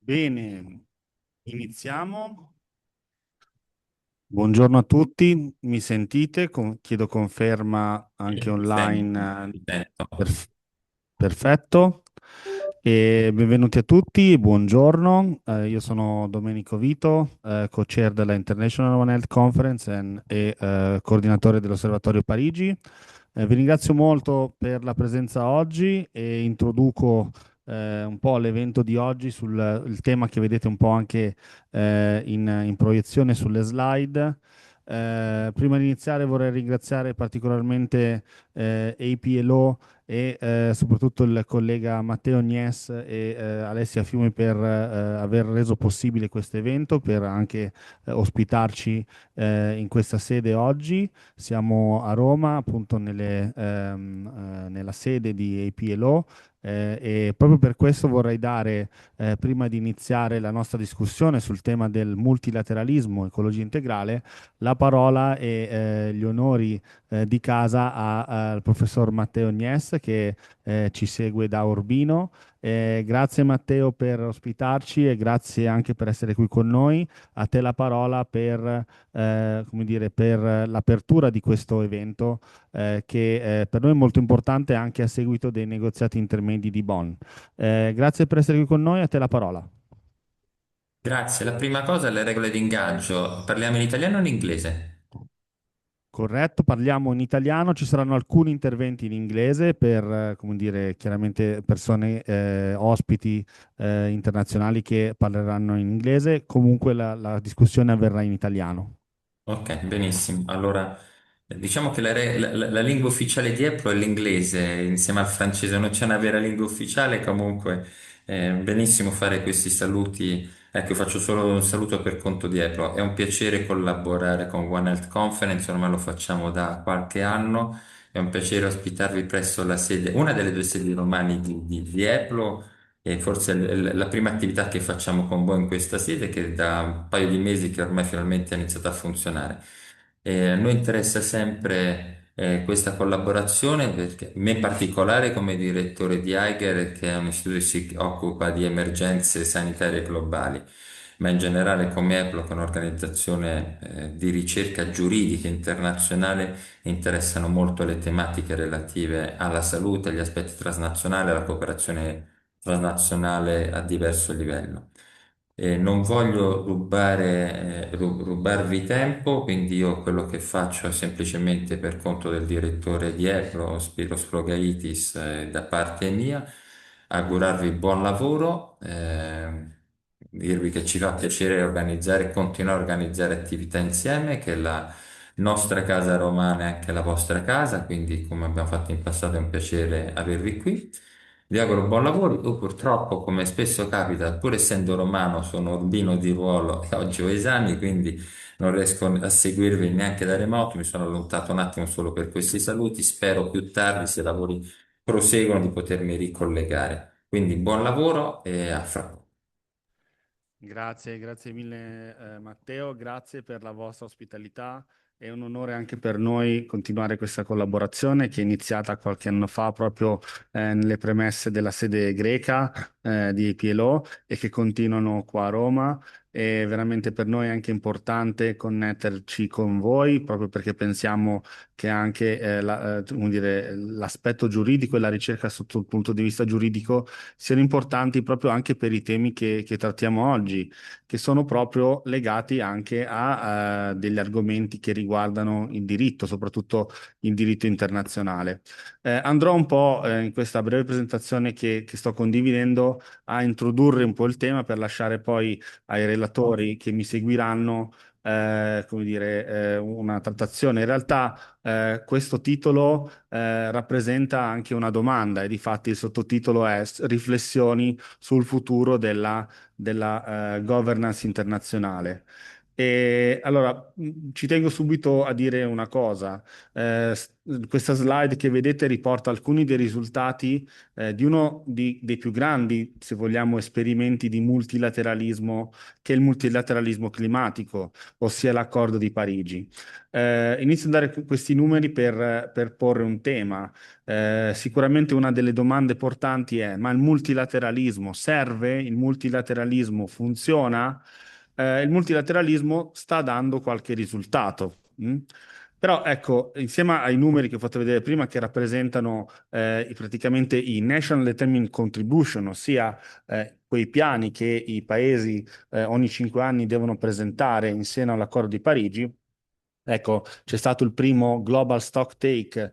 Bene, iniziamo. Buongiorno a tutti, mi sentite? Chiedo conferma anche Ti sento, online. ti sento. Perfetto. E benvenuti a tutti, buongiorno. Io sono Domenico Vito, co-chair della International One Health Conference e coordinatore dell'Osservatorio Parigi. Vi ringrazio molto per la presenza oggi e introduco un po' l'evento di oggi sul il tema che vedete un po' anche in proiezione sulle slide. Prima di iniziare vorrei ringraziare particolarmente APLO e soprattutto il collega Matteo Nies e Alessia Fiumi per aver reso possibile questo evento, per anche ospitarci in questa sede oggi. Siamo a Roma, appunto nella sede di APLO. E proprio per questo vorrei dare, prima di iniziare la nostra discussione sul tema del multilateralismo, ecologia integrale, la parola e gli onori di casa al professor Matteo Nies che ci segue da Urbino. Grazie Matteo per ospitarci e grazie anche per essere qui con noi. A te la parola per, come dire, per l'apertura di questo evento che per noi è molto importante anche a seguito dei negoziati intermedi di Bonn. Grazie per essere qui con noi, a te la parola. Grazie. La prima cosa, le regole di ingaggio. Parliamo in italiano o in inglese? Corretto, parliamo in italiano, ci saranno alcuni interventi in inglese per, come dire, chiaramente persone, ospiti, internazionali che parleranno in inglese, comunque la discussione avverrà in italiano. Ok, benissimo. Allora, diciamo che la lingua ufficiale di Apple è l'inglese, insieme al francese non c'è una vera lingua ufficiale, comunque benissimo fare questi saluti. Ecco, faccio solo un saluto per conto di Apple. È un piacere collaborare con One Health Conference, ormai lo facciamo da qualche anno. È un piacere ospitarvi presso la sede, una delle due sedi romane di Apple. E forse la prima attività che facciamo con voi in questa sede, che da un paio di mesi che ormai finalmente ha iniziato a funzionare. A noi interessa sempre questa collaborazione, perché me in particolare come direttore di Eiger, che è un istituto che si occupa di emergenze sanitarie globali, ma in generale come Apple, che è un'organizzazione di ricerca giuridica internazionale, interessano molto le tematiche relative alla salute, agli aspetti transnazionali, alla cooperazione transnazionale a diverso livello. Non voglio rubarvi tempo, quindi io quello che faccio è semplicemente per conto del direttore di Epro, Spiros Flogaitis, da parte mia, augurarvi buon lavoro, dirvi che ci fa piacere organizzare e continuare a organizzare attività insieme, che la nostra casa romana è anche la vostra casa, quindi come abbiamo fatto in passato è un piacere avervi qui. Vi auguro buon lavoro. Io purtroppo, come spesso capita, pur essendo romano, sono urbino di ruolo e oggi ho esami, quindi non riesco a seguirvi neanche da remoto. Mi sono allontanato un attimo solo per questi saluti. Spero più tardi, se i lavori proseguono, di potermi ricollegare. Quindi buon lavoro e a fra poco. Grazie, grazie mille Matteo, grazie per la vostra ospitalità. È un onore anche per noi continuare questa collaborazione che è iniziata qualche anno fa proprio nelle premesse della sede greca di PLO e che continuano qua a Roma. È veramente per noi anche importante connetterci con voi proprio perché pensiamo che anche come dire, l'aspetto giuridico e la ricerca sotto il punto di vista giuridico siano importanti proprio anche per i temi che trattiamo oggi, che sono proprio legati anche a degli argomenti che riguardano il diritto, soprattutto il diritto internazionale. Andrò un po' in questa breve presentazione che sto condividendo a introdurre un po' il tema per lasciare poi ai relatori che mi seguiranno come dire, una trattazione. In realtà questo titolo rappresenta anche una domanda e difatti il sottotitolo è Riflessioni sul futuro della governance internazionale. E allora, ci tengo subito a dire una cosa. Questa slide che vedete riporta alcuni dei risultati di uno dei più grandi, se vogliamo, esperimenti di multilateralismo, che è il multilateralismo climatico, ossia l'Accordo di Parigi. Inizio a dare questi numeri per porre un tema. Sicuramente una delle domande portanti è: ma il multilateralismo serve? Il multilateralismo funziona? Il multilateralismo sta dando qualche risultato. Però ecco, insieme ai numeri che ho fatto vedere prima, che rappresentano praticamente i National Determined Contribution, ossia quei piani che i paesi ogni 5 anni devono presentare in seno all'Accordo di Parigi. Ecco, c'è stato il primo Global Stock Take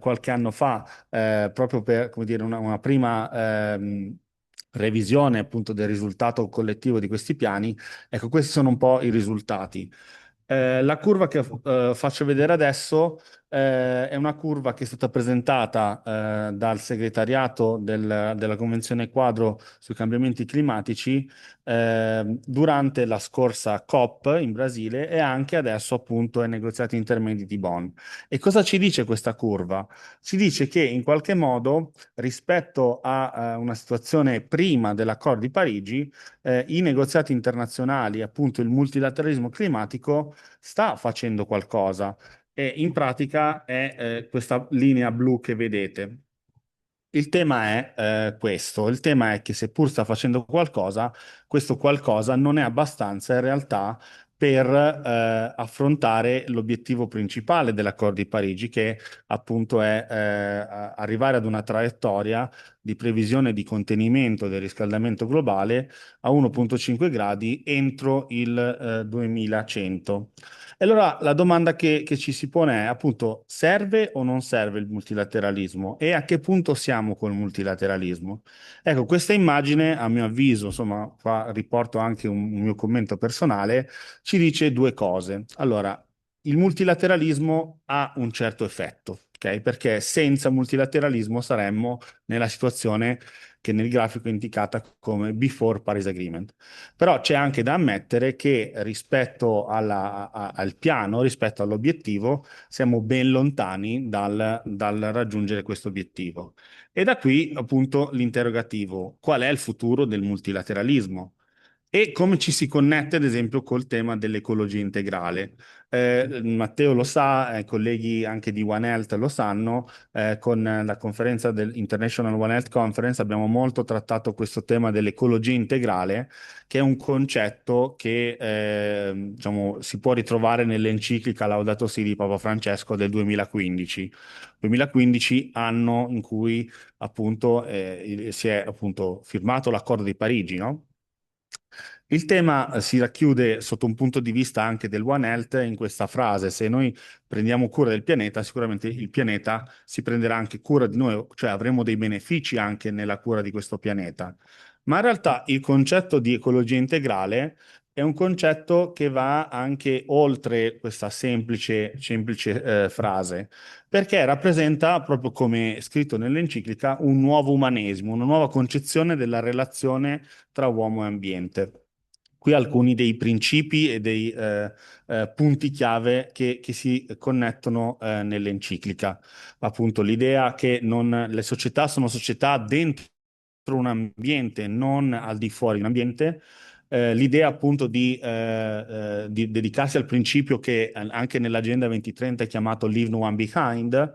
qualche anno fa, proprio per, come dire, una prima revisione appunto del risultato collettivo di questi piani. Ecco, questi sono un po' i risultati. La curva che faccio vedere adesso è una curva che è stata presentata dal segretariato della Convenzione Quadro sui cambiamenti climatici durante la scorsa COP in Brasile e anche adesso appunto ai negoziati intermedi di Bonn. E cosa ci dice questa curva? Ci dice che in qualche modo rispetto a una situazione prima dell'accordo di Parigi, i negoziati internazionali, appunto il multilateralismo climatico, sta facendo qualcosa. E in pratica è questa linea blu che vedete. Il tema è questo, il tema è che seppur sta facendo qualcosa, questo qualcosa non è abbastanza in realtà per affrontare l'obiettivo principale dell'Accordo di Parigi, che appunto è arrivare ad una traiettoria di previsione di contenimento del riscaldamento globale a 1,5 gradi entro il 2100. E allora la domanda che ci si pone è appunto: serve o non serve il multilateralismo? E a che punto siamo col multilateralismo? Ecco, questa immagine, a mio avviso, insomma, qua riporto anche un mio commento personale, ci dice due cose. Allora, il multilateralismo ha un certo effetto, ok? Perché senza multilateralismo saremmo nella situazione che nel grafico è indicata come before Paris Agreement. Però c'è anche da ammettere che rispetto al piano, rispetto all'obiettivo, siamo ben lontani dal raggiungere questo obiettivo. E da qui appunto l'interrogativo: qual è il futuro del multilateralismo? E come ci si connette, ad esempio, col tema dell'ecologia integrale. Matteo lo sa, colleghi anche di One Health lo sanno, con la conferenza dell'International One Health Conference abbiamo molto trattato questo tema dell'ecologia integrale, che è un concetto che diciamo, si può ritrovare nell'enciclica Laudato Si di Papa Francesco del 2015. 2015, anno in cui appunto si è appunto firmato l'accordo di Parigi, no? Il tema si racchiude sotto un punto di vista anche del One Health in questa frase: se noi prendiamo cura del pianeta, sicuramente il pianeta si prenderà anche cura di noi, cioè avremo dei benefici anche nella cura di questo pianeta. Ma in realtà il concetto di ecologia integrale è un concetto che va anche oltre questa semplice frase, perché rappresenta, proprio come scritto nell'enciclica, un nuovo umanesimo, una nuova concezione della relazione tra uomo e ambiente. Qui alcuni dei principi e dei punti chiave che si connettono nell'enciclica. Appunto, l'idea che le società sono società dentro un ambiente, non al di fuori di un ambiente. L'idea appunto di dedicarsi al principio che anche nell'Agenda 2030 è chiamato Leave No One Behind.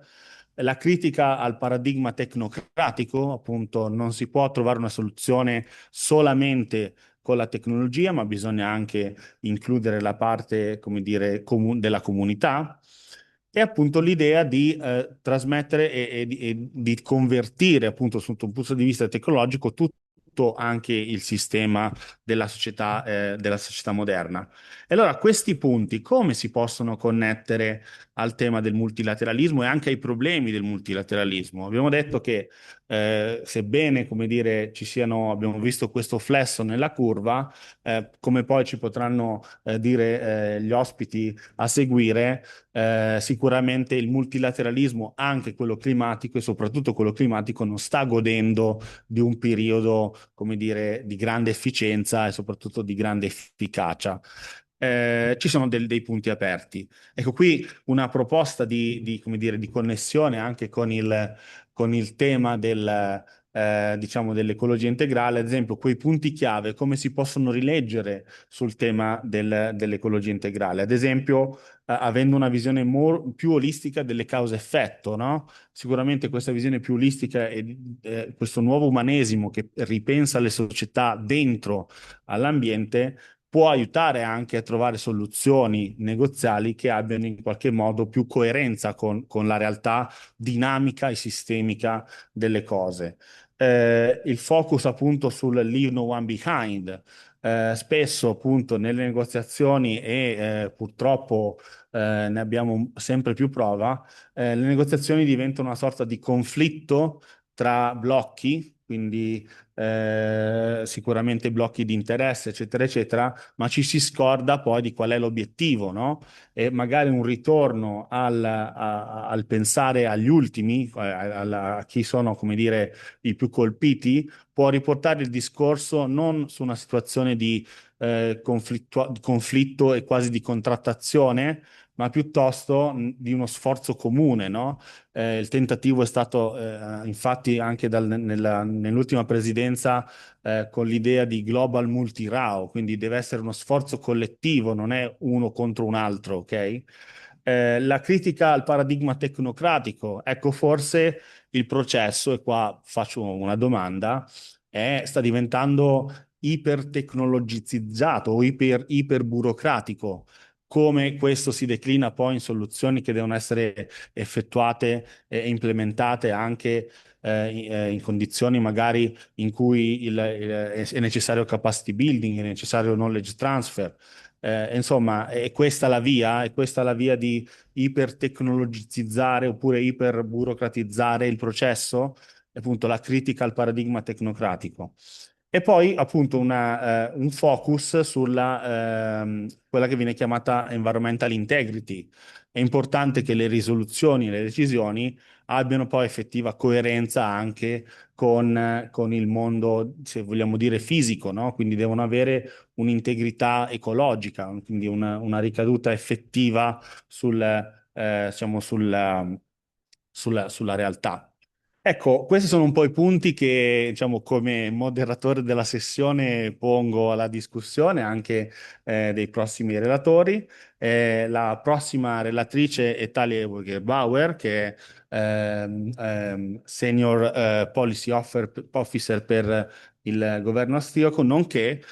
La critica al paradigma tecnocratico, appunto, non si può trovare una soluzione solamente con la tecnologia, ma bisogna anche includere la parte, come dire, della comunità. E appunto l'idea di trasmettere e di convertire, appunto, sotto un punto di vista tecnologico, tutto anche il sistema della società moderna. E allora questi punti come si possono connettere al tema del multilateralismo e anche ai problemi del multilateralismo? Abbiamo detto che sebbene, come dire, abbiamo visto questo flesso nella curva, come poi ci potranno dire gli ospiti a seguire, sicuramente il multilateralismo, anche quello climatico e soprattutto quello climatico, non sta godendo di un periodo, come dire, di grande efficienza e soprattutto di grande efficacia. ci sono dei punti aperti. Ecco qui una proposta come dire, di connessione anche con il tema diciamo, dell'ecologia integrale, ad esempio, quei punti chiave, come si possono rileggere sul tema dell'ecologia integrale. Ad esempio, avendo una visione più olistica delle cause-effetto, no? Sicuramente questa visione più olistica e questo nuovo umanesimo che ripensa le società dentro all'ambiente può aiutare anche a trovare soluzioni negoziali che abbiano in qualche modo più coerenza con la realtà dinamica e sistemica delle cose. Il focus appunto sul leave no one behind. Spesso appunto nelle negoziazioni purtroppo ne abbiamo sempre più prova, le negoziazioni diventano una sorta di conflitto tra blocchi, quindi sicuramente blocchi di interesse, eccetera, eccetera, ma ci si scorda poi di qual è l'obiettivo, no? E magari un ritorno al pensare agli ultimi, a chi sono, come dire, i più colpiti, può riportare il discorso non su una situazione di conflitto e quasi di contrattazione, ma piuttosto di uno sforzo comune, no? Il tentativo è stato infatti anche nell'ultima presidenza con l'idea di global multirao, quindi deve essere uno sforzo collettivo, non è uno contro un altro, ok? La critica al paradigma tecnocratico, ecco forse il processo, e qua faccio una domanda, sta diventando ipertecnologizzato o iperburocratico. Come questo si declina poi in soluzioni che devono essere effettuate e implementate anche in condizioni magari in cui è necessario capacity building, è necessario knowledge transfer. Insomma, è questa la via di ipertecnologizzare oppure iperburocratizzare il processo, appunto la critica al paradigma tecnocratico. E poi appunto un focus sulla quella che viene chiamata environmental integrity. È importante che le risoluzioni e le decisioni abbiano poi effettiva coerenza anche con il mondo, se vogliamo dire, fisico, no? Quindi devono avere un'integrità ecologica, quindi una ricaduta effettiva diciamo, sulla realtà. Ecco, questi sono un po' i punti che, diciamo, come moderatore della sessione pongo alla discussione anche dei prossimi relatori. La prossima relatrice è Talia Bauer, che è Senior Policy Officer per il governo austriaco, nonché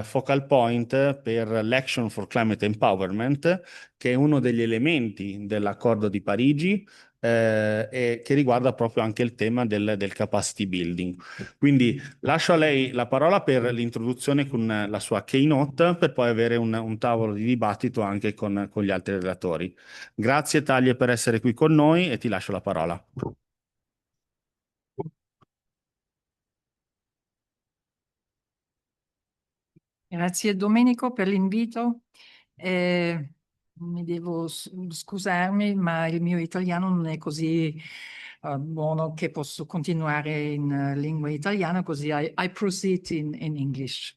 focal point per l'Action for Climate Empowerment, che è uno degli elementi dell'accordo di Parigi e che riguarda proprio anche il tema del capacity building. Quindi lascio a lei la parola per l'introduzione con la sua keynote, per poi avere un tavolo di dibattito anche con gli altri relatori. Grazie Taglie per essere qui con noi e ti lascio la parola. Grazie Domenico per l'invito. Mi devo scusarmi, ma il mio italiano non è così buono che posso continuare in lingua italiana, così I proceed in English.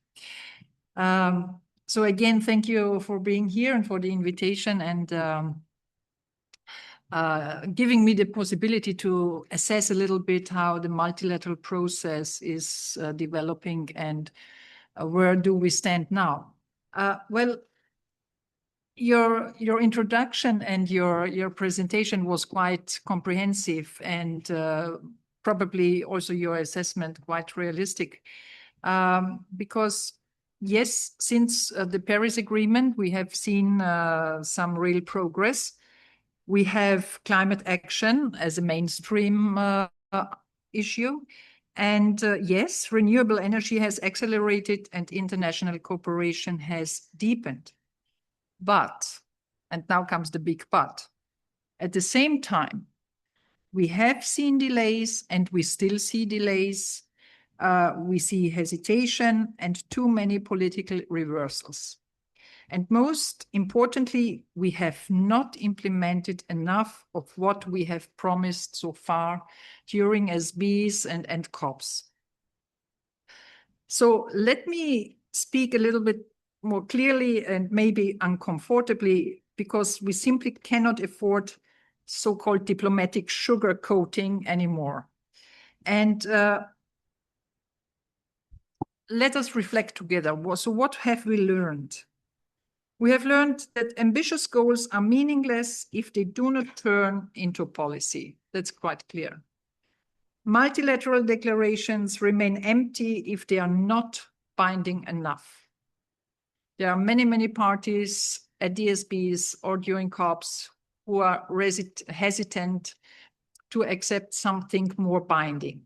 So again, thank you for being here and for the invitation and giving me the possibility to assess a little bit how the multilateral process is developing and where do we stand now. Well, your introduction and your presentation was quite comprehensive and probably also your assessment quite realistic, because yes, since the Paris Agreement, we have seen some real progress. We have climate action as a mainstream issue. And yes, renewable energy has accelerated and international cooperation has deepened. But, and now comes the big but, at the same time, we have seen delays and we still see delays. We see hesitation and too many political reversals. And most importantly, we have not implemented enough of what we have promised so far during SBs and COPs. So let me speak a little bit more clearly and maybe uncomfortably, because we simply cannot afford so-called diplomatic sugar coating anymore. And let us reflect together. So what have we learned? We have learned that ambitious goals are meaningless if they do not turn into policy. That's quite clear. Multilateral declarations remain empty if they are not binding enough. There are many, many parties at DSBs or during COPs who are hesitant to accept something more binding.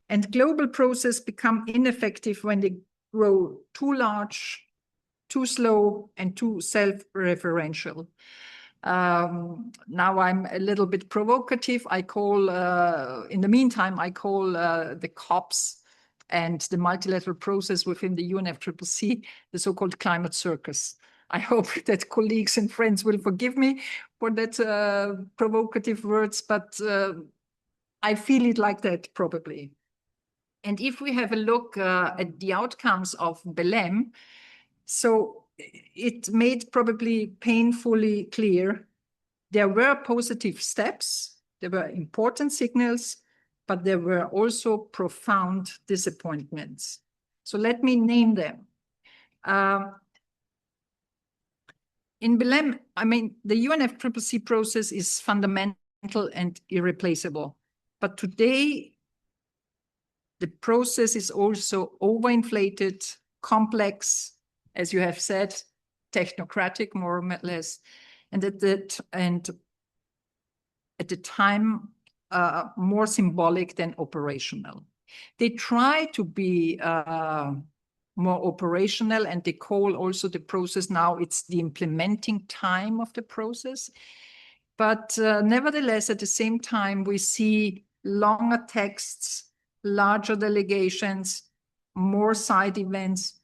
And global processes become ineffective when they grow too large, too slow, and too self-referential. Now I'm a little bit provocative. I call, in the meantime, I call the COPs and the multilateral process within the UNFCCC the so-called climate circus. I hope that colleagues and friends will forgive me for that provocative words, but I feel it like that probably. And if we have a look at the outcomes of Belém, so it made probably painfully clear there were positive steps, there were important signals, but there were also profound disappointments. So let me name them. In Belém, I mean, the UNFCCC process is fundamental and irreplaceable. But today, the process is also overinflated, complex, as you have said, technocratic, more or less, and at the time, more symbolic than operational. They try to be more operational, and they call also the process now, it's the implementing time of the process. But nevertheless, at the same time, we see longer texts, larger delegations, more side events,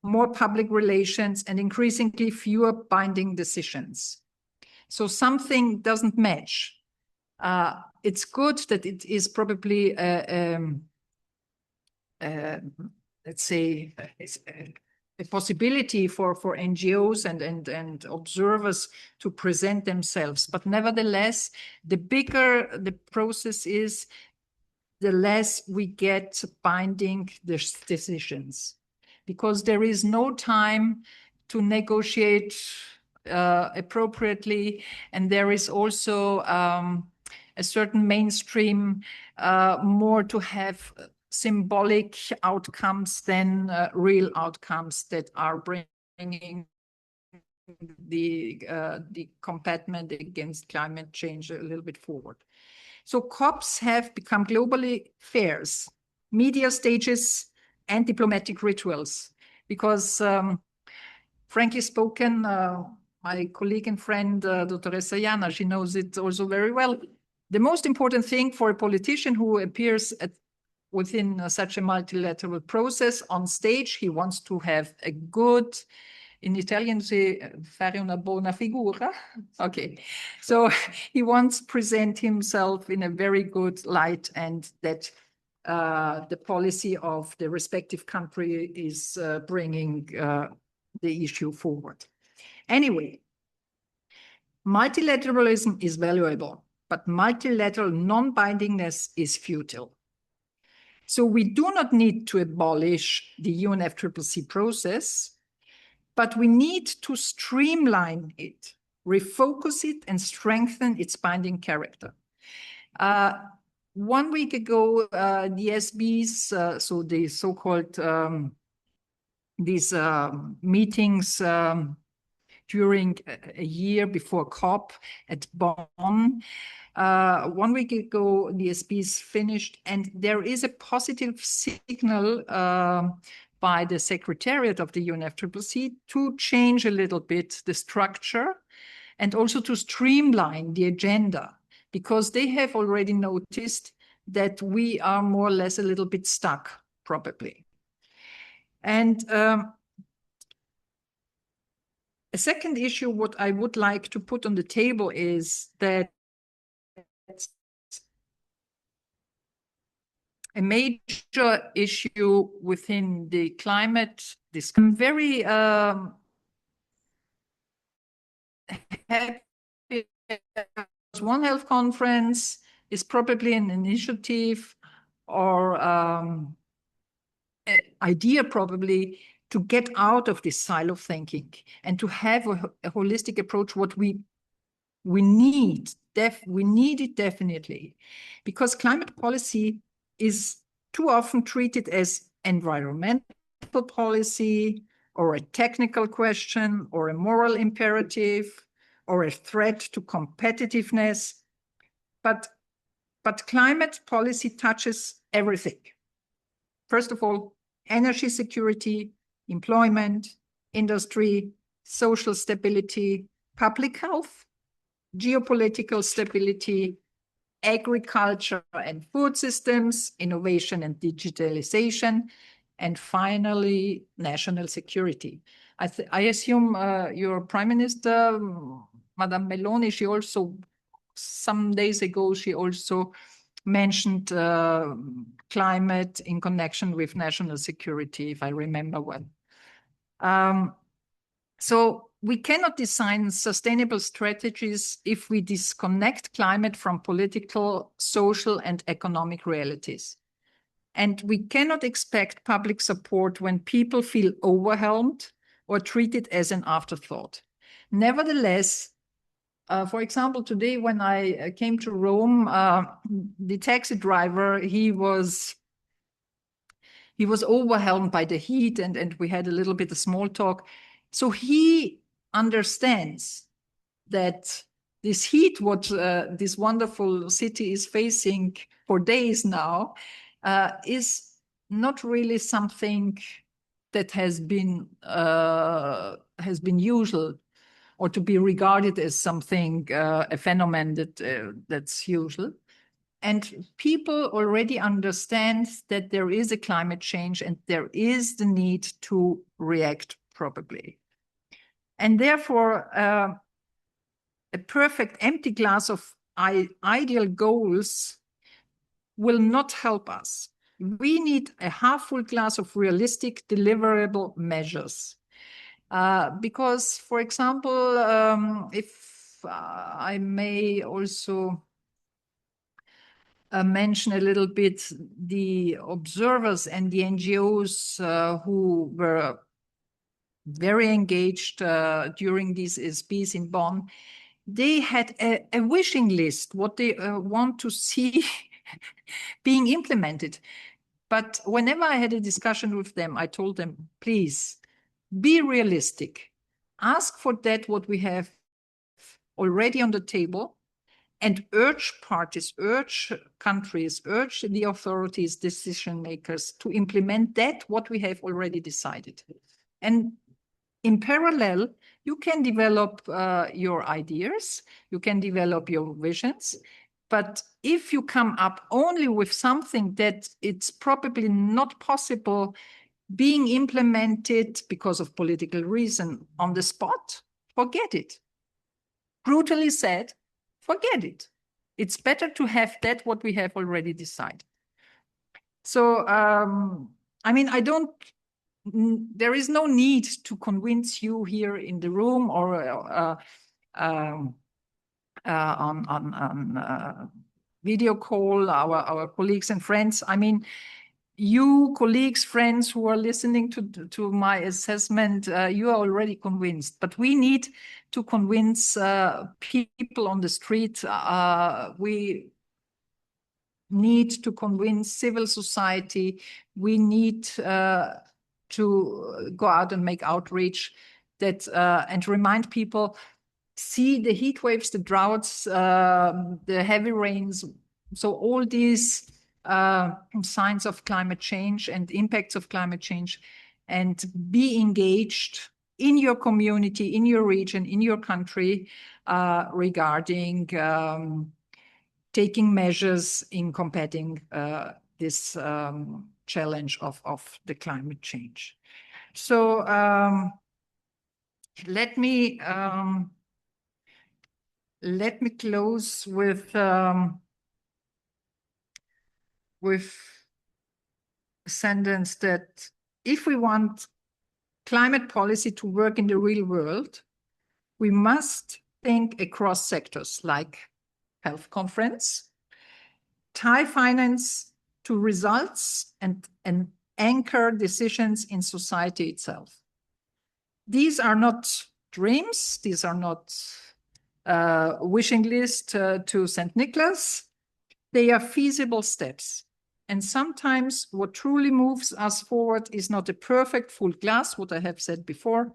more public relations, and increasingly fewer binding decisions. So something doesn't match. It's good that it is probably, let's say, a possibility for NGOs and observers to present themselves. But nevertheless, the bigger the process is, the less we get binding decisions, because there is no time to negotiate appropriately, and there is also a certain mainstream more to have symbolic outcomes than real outcomes that are bringing the combatment against climate change a little bit forward. So COPs have become globally fairs, media stages, and diplomatic rituals, because frankly spoken, my colleague and friend, Dr. Jana, she knows it also very well. The most important thing for a politician who appears within such a multilateral process on stage, he wants to have a good, in Italian, say, fare una buona figura. Okay, so he wants to present himself in a very good light, and that the policy of the respective country is bringing the issue forward. Anyway, multilateralism is valuable, but multilateral non-bindingness is futile. So we do not need to abolish the UNFCCC process, but we need to streamline it, refocus it, and strengthen its binding character. 1 week ago, the SBs, so the so-called these meetings during a year before COP at Bonn. 1 week ago, the SBs finished, and there is a positive signal by the Secretariat of the UNFCCC to change a little bit the structure and also to streamline the agenda, because they have already noticed that we are more or less a little bit stuck, probably. And a second issue, what I would like to put on the table is that a major issue within the climate this. I'm very happy. One Health conference is probably an initiative or idea probably to get out of this silo thinking and to have a holistic approach. What we need, we need it definitely, because climate policy is too often treated as environmental policy or a technical question or a moral imperative or a threat to competitiveness. But climate policy touches everything. First of all, energy security, employment, industry, social stability, public health, geopolitical stability, agriculture and food systems, innovation and digitalization, and finally, national security. I assume your Prime Minister, Madame Meloni, she also, some days ago, she also mentioned climate in connection with national security, if I remember well. So we cannot design sustainable strategies if we disconnect climate from political, social, and economic realities. And we cannot expect public support when people feel overwhelmed or treated as an afterthought. Nevertheless, for example, today when I came to Rome, the taxi driver, he was overwhelmed by the heat, and we had a little bit of small talk. So he understands that this heat, what this wonderful city is facing for days now, is not really something that has been usual, or to be regarded as something, a phenomenon that's usual. And people already understand that there is a climate change and there is the need to react properly. And therefore, a perfect empty glass of ideal goals will not help us. We need a half-full glass of realistic, deliverable measures. Because, for example, if I may also mention a little bit the observers and the NGOs who were very engaged during these SPs in Bonn, they had a wishing list, what they want to see being implemented. But whenever I had a discussion with them, I told them, please, be realistic. Ask for that what we have already on the table, and urge parties, urge countries, urge the authorities, decision makers to implement that what we have already decided. And in parallel, you can develop your ideas, you can develop your visions, but if you come up only with something that it's probably not possible being implemented because of political reason on the spot, forget it. Brutally said, forget it. It's better to have that what we have already decided. So, I mean, there is no need to convince you here in the room or on video call, our colleagues and friends. I mean, you colleagues, friends who are listening to my assessment, you are already convinced, but we need to convince people on the street. We need to convince civil society. We need to go out and make outreach that and remind people, see the heat waves, the droughts, the heavy rains. So all these signs of climate change and impacts of climate change, and be engaged in your community, in your region, in your country regarding taking measures in combating this challenge of the climate change. So let me close with a sentence that if we want climate policy to work in the real world, we must think across sectors like health conference, tie finance to results and anchor decisions in society itself. These are not dreams. These are not wishing list to St. Nicholas. They are feasible steps. And sometimes what truly moves us forward is not a perfect full glass, what I have said before,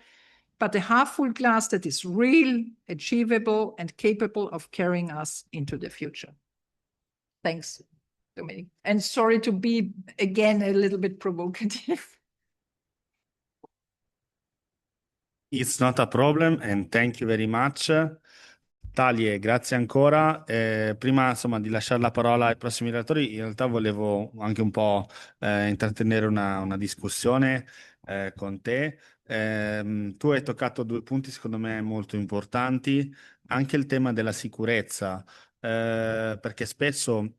but a half full glass that is real, achievable, and capable of carrying us into the future. Thanks, Dominic. And sorry to be, again, a little bit provocative. It's not a problem and thank you very much. Talie, grazie ancora. Prima insomma di lasciare la parola ai prossimi relatori, in realtà volevo anche un po' intrattenere una discussione con te. Tu hai toccato due punti secondo me molto importanti, anche il tema della sicurezza, perché spesso,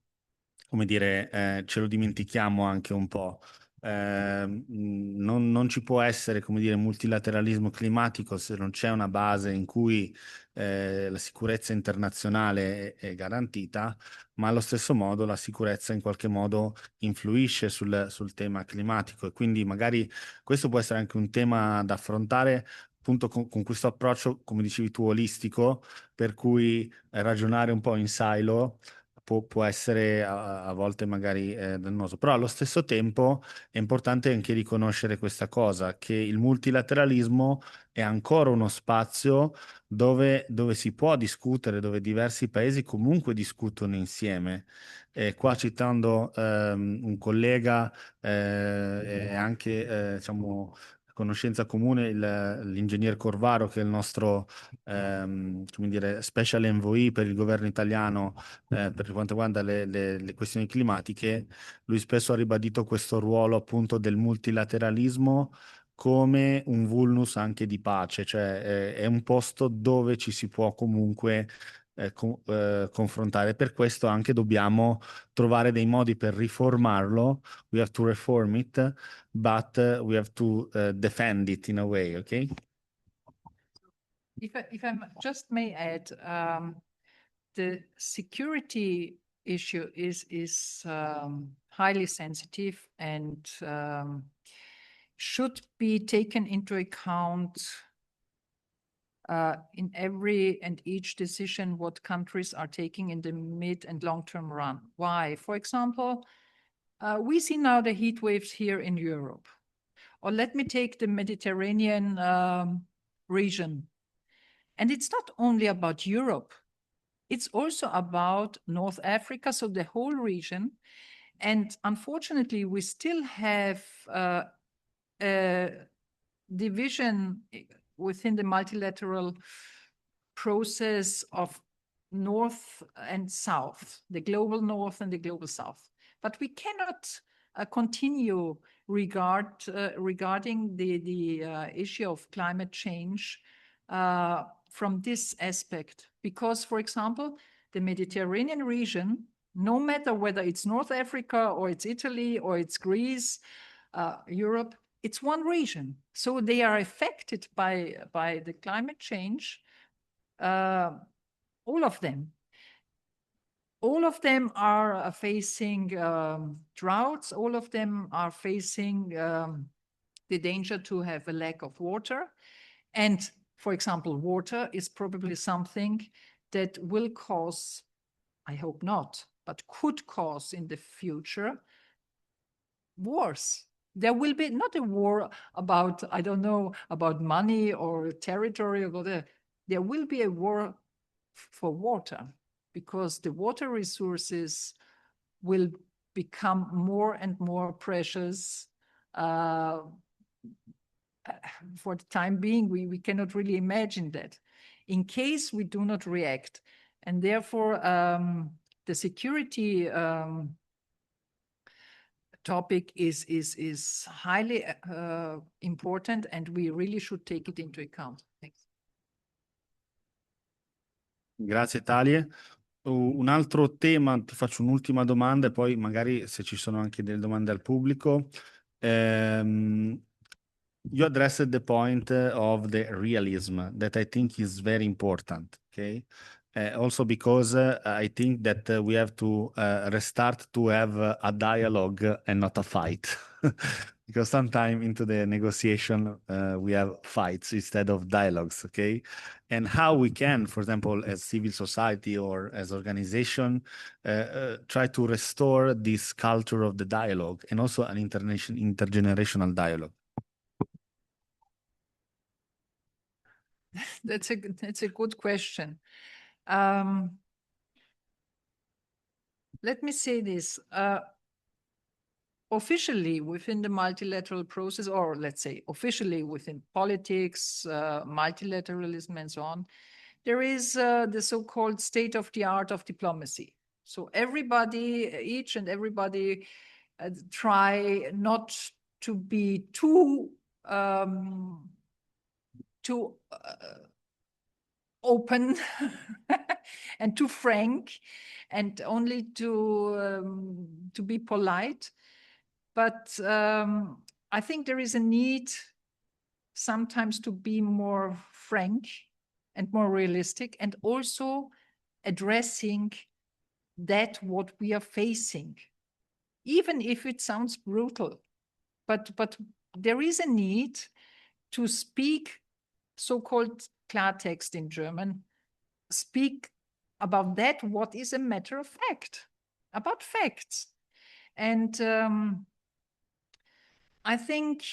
come dire, ce lo dimentichiamo anche un po'. Non ci può essere, come dire, multilateralismo climatico se non c'è una base in cui la sicurezza internazionale è garantita, ma allo stesso modo la sicurezza in qualche modo influisce sul tema climatico e quindi magari questo può essere anche un tema da affrontare appunto con questo approccio, come dicevi tu, olistico, per cui ragionare un po' in silo può essere a volte magari dannoso, però allo stesso tempo è importante anche riconoscere questa cosa, che il multilateralismo è ancora uno spazio dove si può discutere, dove diversi paesi comunque discutono insieme. Qua citando un collega e anche diciamo, conoscenza comune, l'ingegner Corvaro, che è il nostro come dire, special envoy per il governo italiano per quanto riguarda le questioni climatiche, lui spesso ha ribadito questo ruolo appunto del multilateralismo come un vulnus anche di pace, cioè è un posto dove ci si può comunque confrontare. Per questo anche dobbiamo trovare dei modi per riformarlo. We have to reform it, but we have to defend it in a way, ok? If I just may add, the security issue is highly sensitive and should be taken into account in every and each decision what countries are taking in the mid and long-term run. Why? For example, we see now the heat waves here in Europe. Or let me take the Mediterranean region. And it's not only about Europe. It's also about North Africa, so the whole region. And unfortunately, we still have a division within the multilateral process of North and South, the global North and the global South. But we cannot continue regarding the issue of climate change from this aspect. Because, for example, the Mediterranean region, no matter whether it's North Africa or it's Italy or it's Greece, Europe, it's one region. So they are affected by the climate change, all of them. All of them are facing droughts. All of them are facing the danger to have a lack of water. And for example, water is probably something that will cause, I hope not, but could cause in the future wars. There will be not a war about, I don't know, about money or territory or whatever. There will be a war for water because the water resources will become more and more precious. For the time being, we cannot really imagine that in case we do not react. And therefore, the security topic is highly important and we really should take it into account. Thanks. Grazie Talie. Un altro tema, ti faccio un'ultima domanda e poi magari se ci sono anche delle domande al pubblico. you addressed the point of the realism that I think is very important. Okay. Also because I think that we have to restart to have a dialogue and not a fight. Because sometime into the negotiation we have fights instead of dialogues. Okay. And how we can, for example, as civil society or as organization, try to restore this culture of the dialogue and also an intergenerational dialogue. That's a good question. Let me say this. Officially within the multilateral process, or let's say officially within politics, multilateralism and so on, there is the so-called state of the art of diplomacy. So everybody, each and everybody try not to be too open and too frank, and only to be polite. But I think there is a need sometimes to be more frank and more realistic, and also addressing that what we are facing, even if it sounds brutal. But there is a need to speak so-called Klartext in German, speak about that what is a matter of fact, about facts. And I think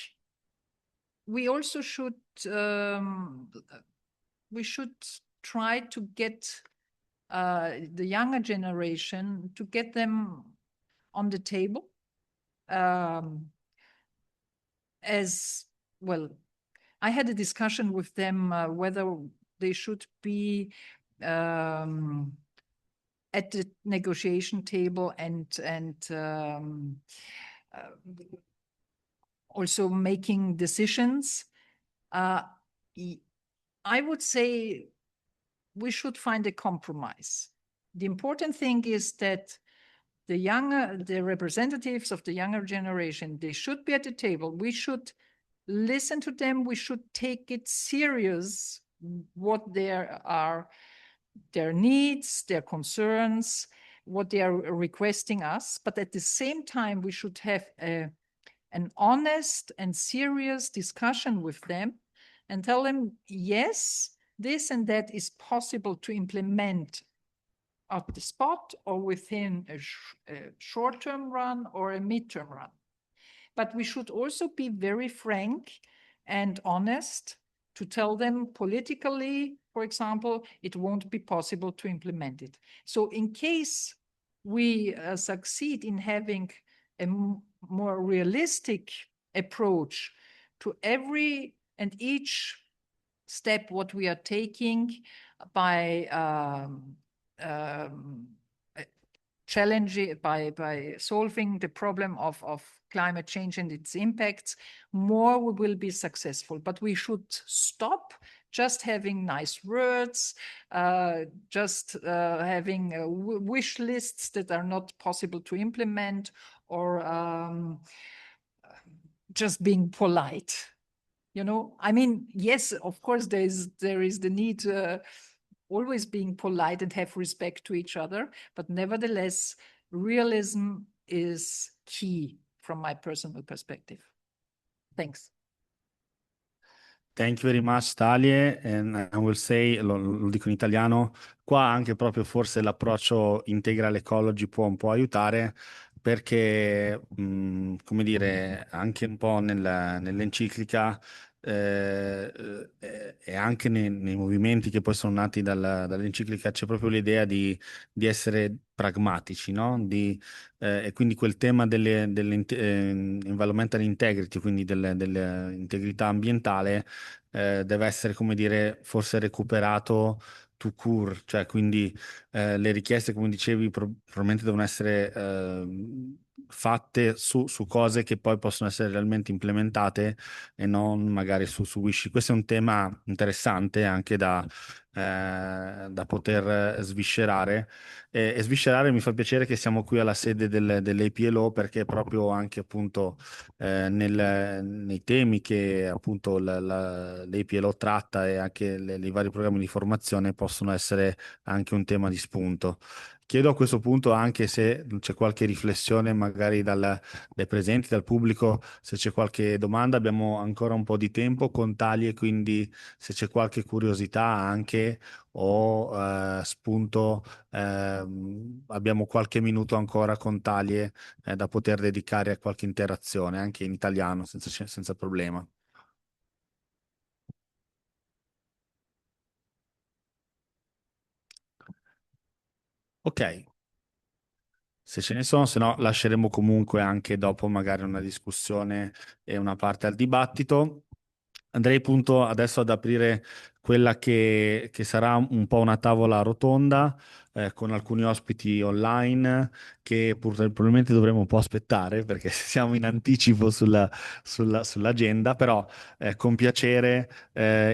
we also should try to get the younger generation, to get them on the table as well. I had a discussion with them whether they should be at the negotiation table and also making decisions. I would say we should find a compromise. The important thing is that the representatives of the younger generation, they should be at the table. We should listen to them. We should take it serious, what their needs, their concerns, what they are requesting us. But at the same time, we should have an honest and serious discussion with them and tell them, yes, this and that is possible to implement at the spot or within a short-term run or a mid-term run. But we should also be very frank and honest to tell them politically, for example, it won't be possible to implement it. So in case we succeed in having a more realistic approach to every and each step what we are taking by challenging, by solving the problem of climate change and its impacts, more we will be successful. But we should stop just having nice words, just having wish lists that are not possible to implement, or just being polite. You know, I mean, yes, of course, there is the need always being polite and have respect to each other, but nevertheless, realism is key from my personal perspective. Thanks. Thank you very much, Talie. And I will say, lo dico in italiano, qua anche proprio forse l'approccio Integral Ecology può un po' aiutare, perché, come dire, anche un po' nell'enciclica e anche nei movimenti che poi sono nati dall'enciclica c'è proprio l'idea di essere pragmatici, no? E quindi quel tema dell'environmental integrity, quindi dell'integrità ambientale, deve essere, come dire, forse recuperato tout court, cioè quindi le richieste, come dicevi, probabilmente devono essere fatte su cose che poi possono essere realmente implementate e non magari su wish. Questo è un tema interessante anche da poter sviscerare. E sviscerare mi fa piacere che siamo qui alla sede dell'APLO perché proprio anche appunto nei temi che appunto l'APLO tratta e anche i vari programmi di formazione possono essere anche un tema di spunto. Chiedo a questo punto anche se c'è qualche riflessione magari dai presenti, dal pubblico, se c'è qualche domanda, abbiamo ancora un po' di tempo con tagli e quindi se c'è qualche curiosità anche o spunto, abbiamo qualche minuto ancora con taglie da poter dedicare a qualche interazione, anche in italiano, senza problema. Ok, se ce ne sono, se no lasceremo comunque anche dopo magari una discussione e una parte al dibattito. Andrei appunto adesso ad aprire quella che sarà un po' una tavola rotonda con alcuni ospiti online che probabilmente dovremo un po' aspettare perché siamo in anticipo sull'agenda, però con piacere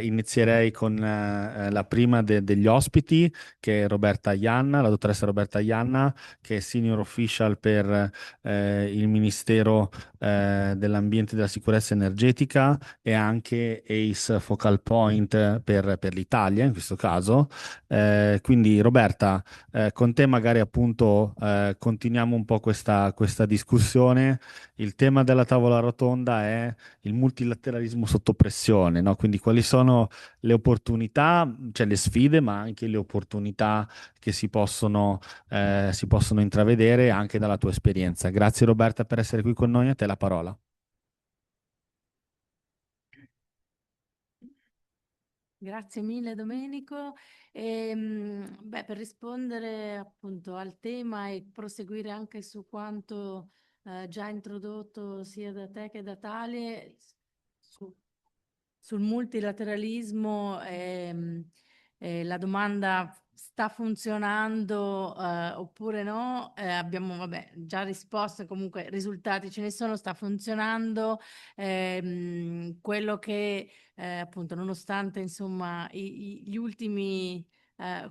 inizierei con la prima degli ospiti che è Roberta Ianna, la dottoressa Roberta Ianna, che è Senior Official per il Ministero dell'Ambiente e della Sicurezza Energetica e anche ACE Focal Point per l'Italia in questo caso. Quindi Roberta, con te magari appunto continuiamo un po' questa discussione. Il tema della tavola rotonda è il multilateralismo sotto pressione, no? Quindi quali sono le opportunità, cioè le sfide, ma anche le opportunità che si possono intravedere anche dalla tua esperienza. Grazie Roberta per essere qui con noi, a te la parola. Grazie mille Domenico. Beh, per rispondere appunto al tema e proseguire anche su quanto già introdotto sia da te che da Tale, su- sul multilateralismo, la domanda sta funzionando oppure no? Abbiamo vabbè, già risposto, comunque risultati ce ne sono, sta funzionando. Quello che appunto nonostante insomma gli ultimi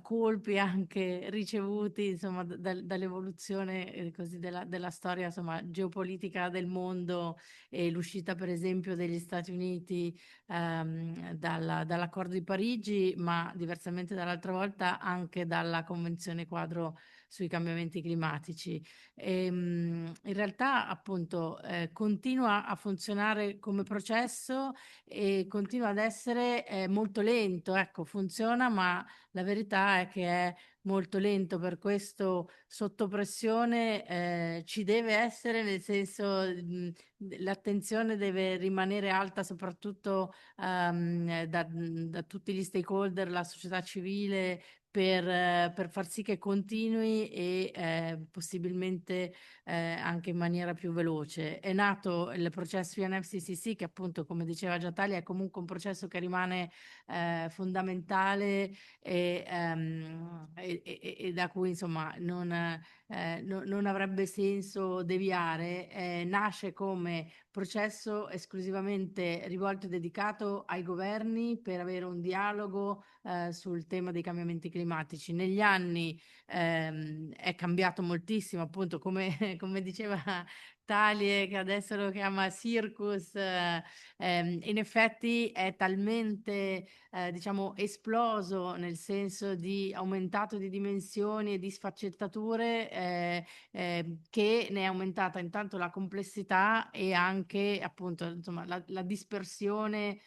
colpi anche ricevuti insomma dall'evoluzione così della storia insomma geopolitica del mondo e l'uscita per esempio degli Stati Uniti dall'accordo di Parigi, ma diversamente dall'altra volta anche dalla Convenzione quadro sui cambiamenti climatici. In realtà, appunto, continua a funzionare come processo e continua ad essere molto lento. Ecco, funziona, ma la verità è che è molto lento, per questo sotto pressione ci deve essere, nel senso l'attenzione deve rimanere alta soprattutto da tutti gli stakeholder, la società civile, per far sì che continui e possibilmente anche in maniera più veloce. È nato il processo UNFCCC che appunto, come diceva già Talia, è comunque un processo che rimane fondamentale e da cui insomma non avrebbe senso deviare. Nasce come processo esclusivamente rivolto e dedicato ai governi per avere un dialogo sul tema dei cambiamenti climatici. Negli anni è cambiato moltissimo, appunto, come, come diceva Talie, che adesso lo chiama Circus, in effetti è talmente, diciamo, esploso nel senso di aumentato di dimensioni e di sfaccettature che ne è aumentata intanto la complessità e anche appunto insomma la dispersione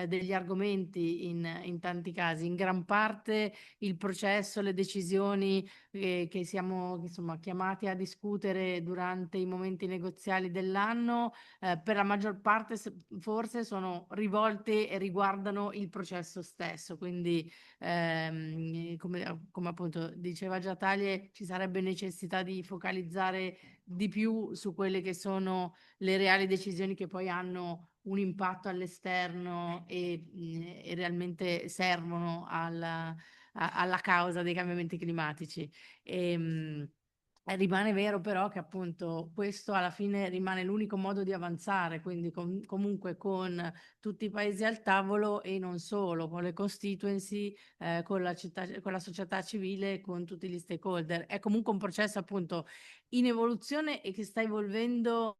degli argomenti in tanti casi. In gran parte il processo, le decisioni che siamo insomma chiamati a discutere durante i momenti negoziali dell'anno, per la maggior parte forse sono rivolte e riguardano il processo stesso. Quindi come appunto diceva già Taglie, ci sarebbe necessità di focalizzare di più su quelle che sono le reali decisioni che poi hanno un impatto all'esterno e realmente servono alla causa dei cambiamenti climatici. Rimane vero però che appunto questo alla fine rimane l'unico modo di avanzare, quindi comunque con tutti i paesi al tavolo e non solo, con le constituency, con la città, con la società civile, con tutti gli stakeholder. È comunque un processo appunto in evoluzione e che sta evolvendo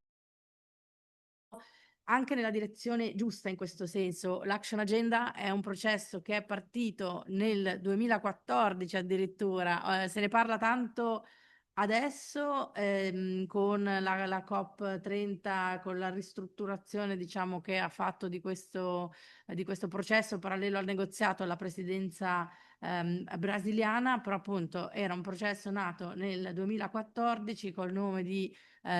anche nella direzione giusta in questo senso. L'Action Agenda è un processo che è partito nel 2014 addirittura, se ne parla tanto adesso con la COP30, con la ristrutturazione diciamo che ha fatto di questo processo parallelo al negoziato alla presidenza brasiliana, però appunto era un processo nato nel 2014 col nome di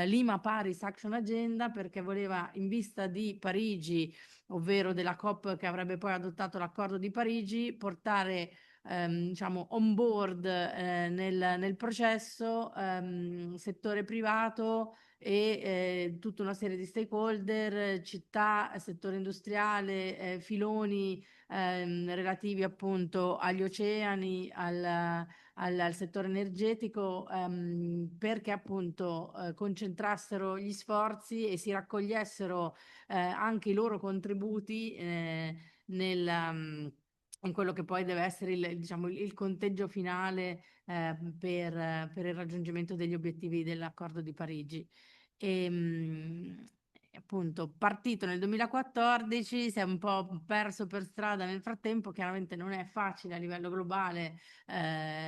Lima Paris Action Agenda, perché voleva, in vista di Parigi, ovvero della COP che avrebbe poi adottato l'accordo di Parigi, portare diciamo on board nel processo settore privato e tutta una serie di stakeholder, città, settore industriale, filoni relativi appunto agli oceani, al settore energetico, perché appunto concentrassero gli sforzi e si raccogliessero anche i loro contributi in quello che poi deve essere diciamo, il conteggio finale per il raggiungimento degli obiettivi dell'accordo di Parigi. E, appunto, partito nel 2014, si è un po' perso per strada nel frattempo. Chiaramente non è facile a livello globale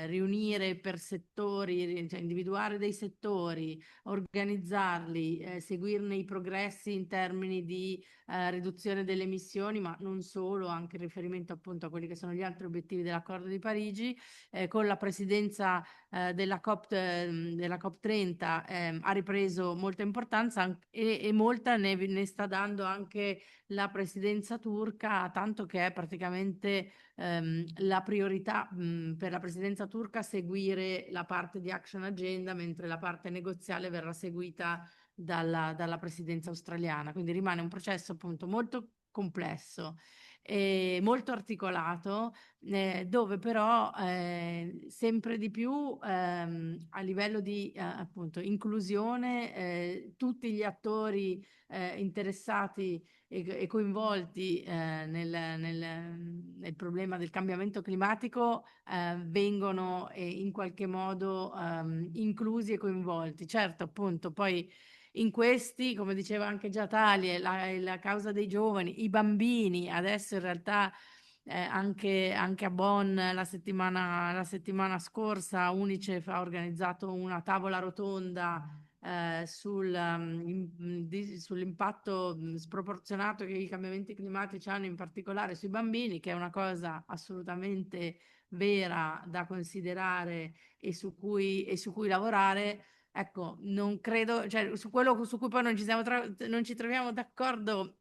riunire per settori, cioè individuare dei settori, organizzarli, seguirne i progressi in termini di riduzione delle emissioni, ma non solo, anche in riferimento appunto a quelli che sono gli altri obiettivi dell'accordo di Parigi. Con la presidenza della COP30 ha ripreso molta importanza e molta ne sta dando anche la presidenza turca, tanto che è praticamente la priorità per la presidenza turca seguire la parte di Action Agenda, mentre la parte negoziale verrà seguita dalla presidenza australiana. Quindi rimane un processo appunto molto complesso e molto articolato, dove però sempre di più a livello di appunto inclusione tutti gli attori interessati e coinvolti nel problema del cambiamento climatico vengono in qualche modo inclusi e coinvolti. Certo, appunto, poi in questi, come diceva anche già Talie, la causa dei giovani, i bambini, adesso in realtà anche a Bonn la settimana scorsa UNICEF ha organizzato una tavola rotonda sull'impatto sproporzionato che i cambiamenti climatici hanno in particolare sui bambini, che è una cosa assolutamente vera da considerare e su cui lavorare. Ecco, non credo, cioè su quello su cui poi non ci troviamo d'accordo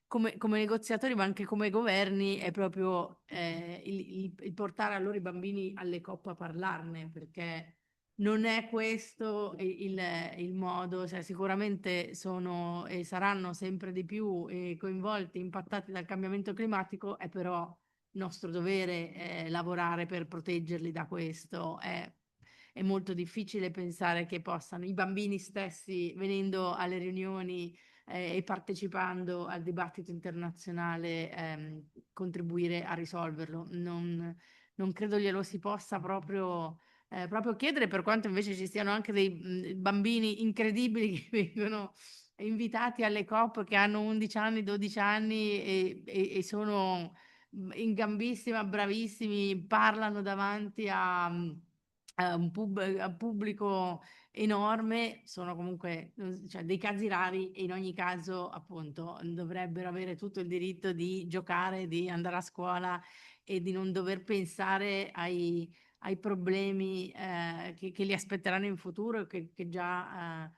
come negoziatori, ma anche come governi, è proprio il portare allora i bambini alle COP a parlarne, perché non è questo il modo, cioè sicuramente sono e saranno sempre di più coinvolti, impattati dal cambiamento climatico, è però nostro dovere lavorare per proteggerli da questo. È molto difficile pensare che possano i bambini stessi, venendo alle riunioni e partecipando al dibattito internazionale, contribuire a risolverlo. Non credo glielo si possa proprio chiedere, per quanto invece ci siano anche dei bambini incredibili che vengono invitati alle COP, che hanno 11 anni, 12 anni e sono in gambissima, bravissimi, parlano davanti a un pubblico enorme. Sono comunque cioè, dei casi rari e in ogni caso appunto dovrebbero avere tutto il diritto di giocare, di andare a scuola e di non dover pensare ai problemi che li aspetteranno in futuro e che già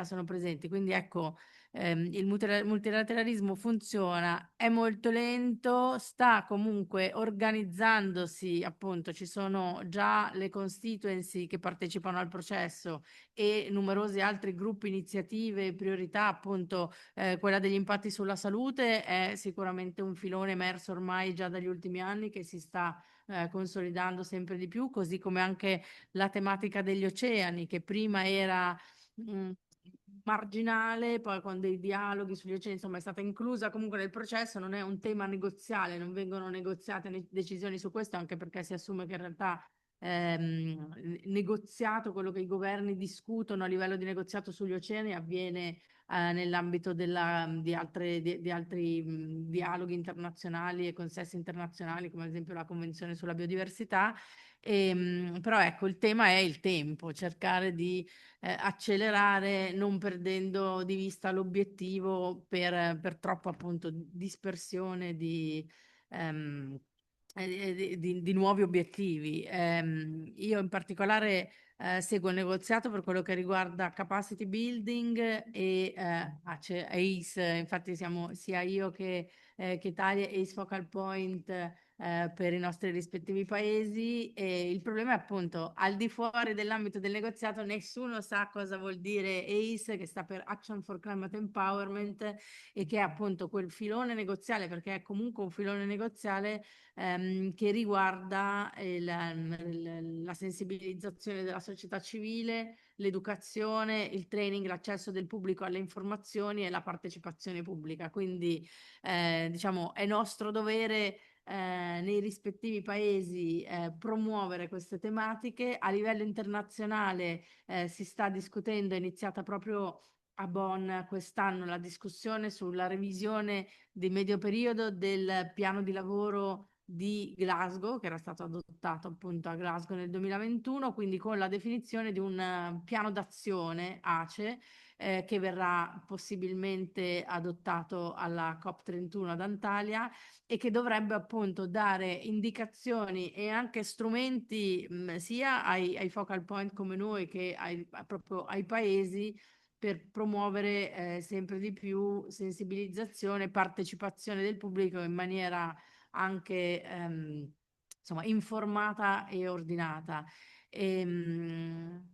sono presenti. Quindi ecco, il multilateralismo funziona, è molto lento, sta comunque organizzandosi, appunto, ci sono già le constituency che partecipano al processo e numerosi altri gruppi, iniziative, priorità, appunto, quella degli impatti sulla salute è sicuramente un filone emerso ormai già dagli ultimi anni che si sta consolidando sempre di più, così come anche la tematica degli oceani, che prima era marginale, poi con dei dialoghi sugli oceani, insomma, è stata inclusa comunque nel processo, non è un tema negoziale, non vengono negoziate decisioni su questo, anche perché si assume che in realtà negoziato, quello che i governi discutono a livello di negoziato sugli oceani avviene nell'ambito di altri dialoghi internazionali e consessi internazionali, come ad esempio la Convenzione sulla biodiversità. Però ecco, il tema è il tempo, cercare di accelerare non perdendo di vista l'obiettivo per troppo appunto dispersione di nuovi obiettivi. Io in particolare seguo il negoziato per quello che riguarda capacity building e ACE, infatti siamo sia io che Italia ACE Focal Point per i nostri rispettivi paesi, e il problema è appunto al di fuori dell'ambito del negoziato nessuno sa cosa vuol dire ACE, che sta per Action for Climate Empowerment, e che è appunto quel filone negoziale, perché è comunque un filone negoziale che riguarda la sensibilizzazione della società civile, l'educazione, il training, l'accesso del pubblico alle informazioni e la partecipazione pubblica. Quindi diciamo è nostro dovere nei rispettivi paesi promuovere queste tematiche. A livello internazionale si sta discutendo, è iniziata proprio a Bonn quest'anno la discussione sulla revisione di medio periodo del piano di lavoro di Glasgow, che era stato adottato appunto a Glasgow nel 2021, quindi con la definizione di un piano d'azione ACE che verrà possibilmente adottato alla COP31 ad Antalya, e che dovrebbe appunto dare indicazioni e anche strumenti sia ai focal point come noi che proprio ai paesi, per promuovere sempre di più sensibilizzazione e partecipazione del pubblico in maniera anche insomma, informata e ordinata. Ehm,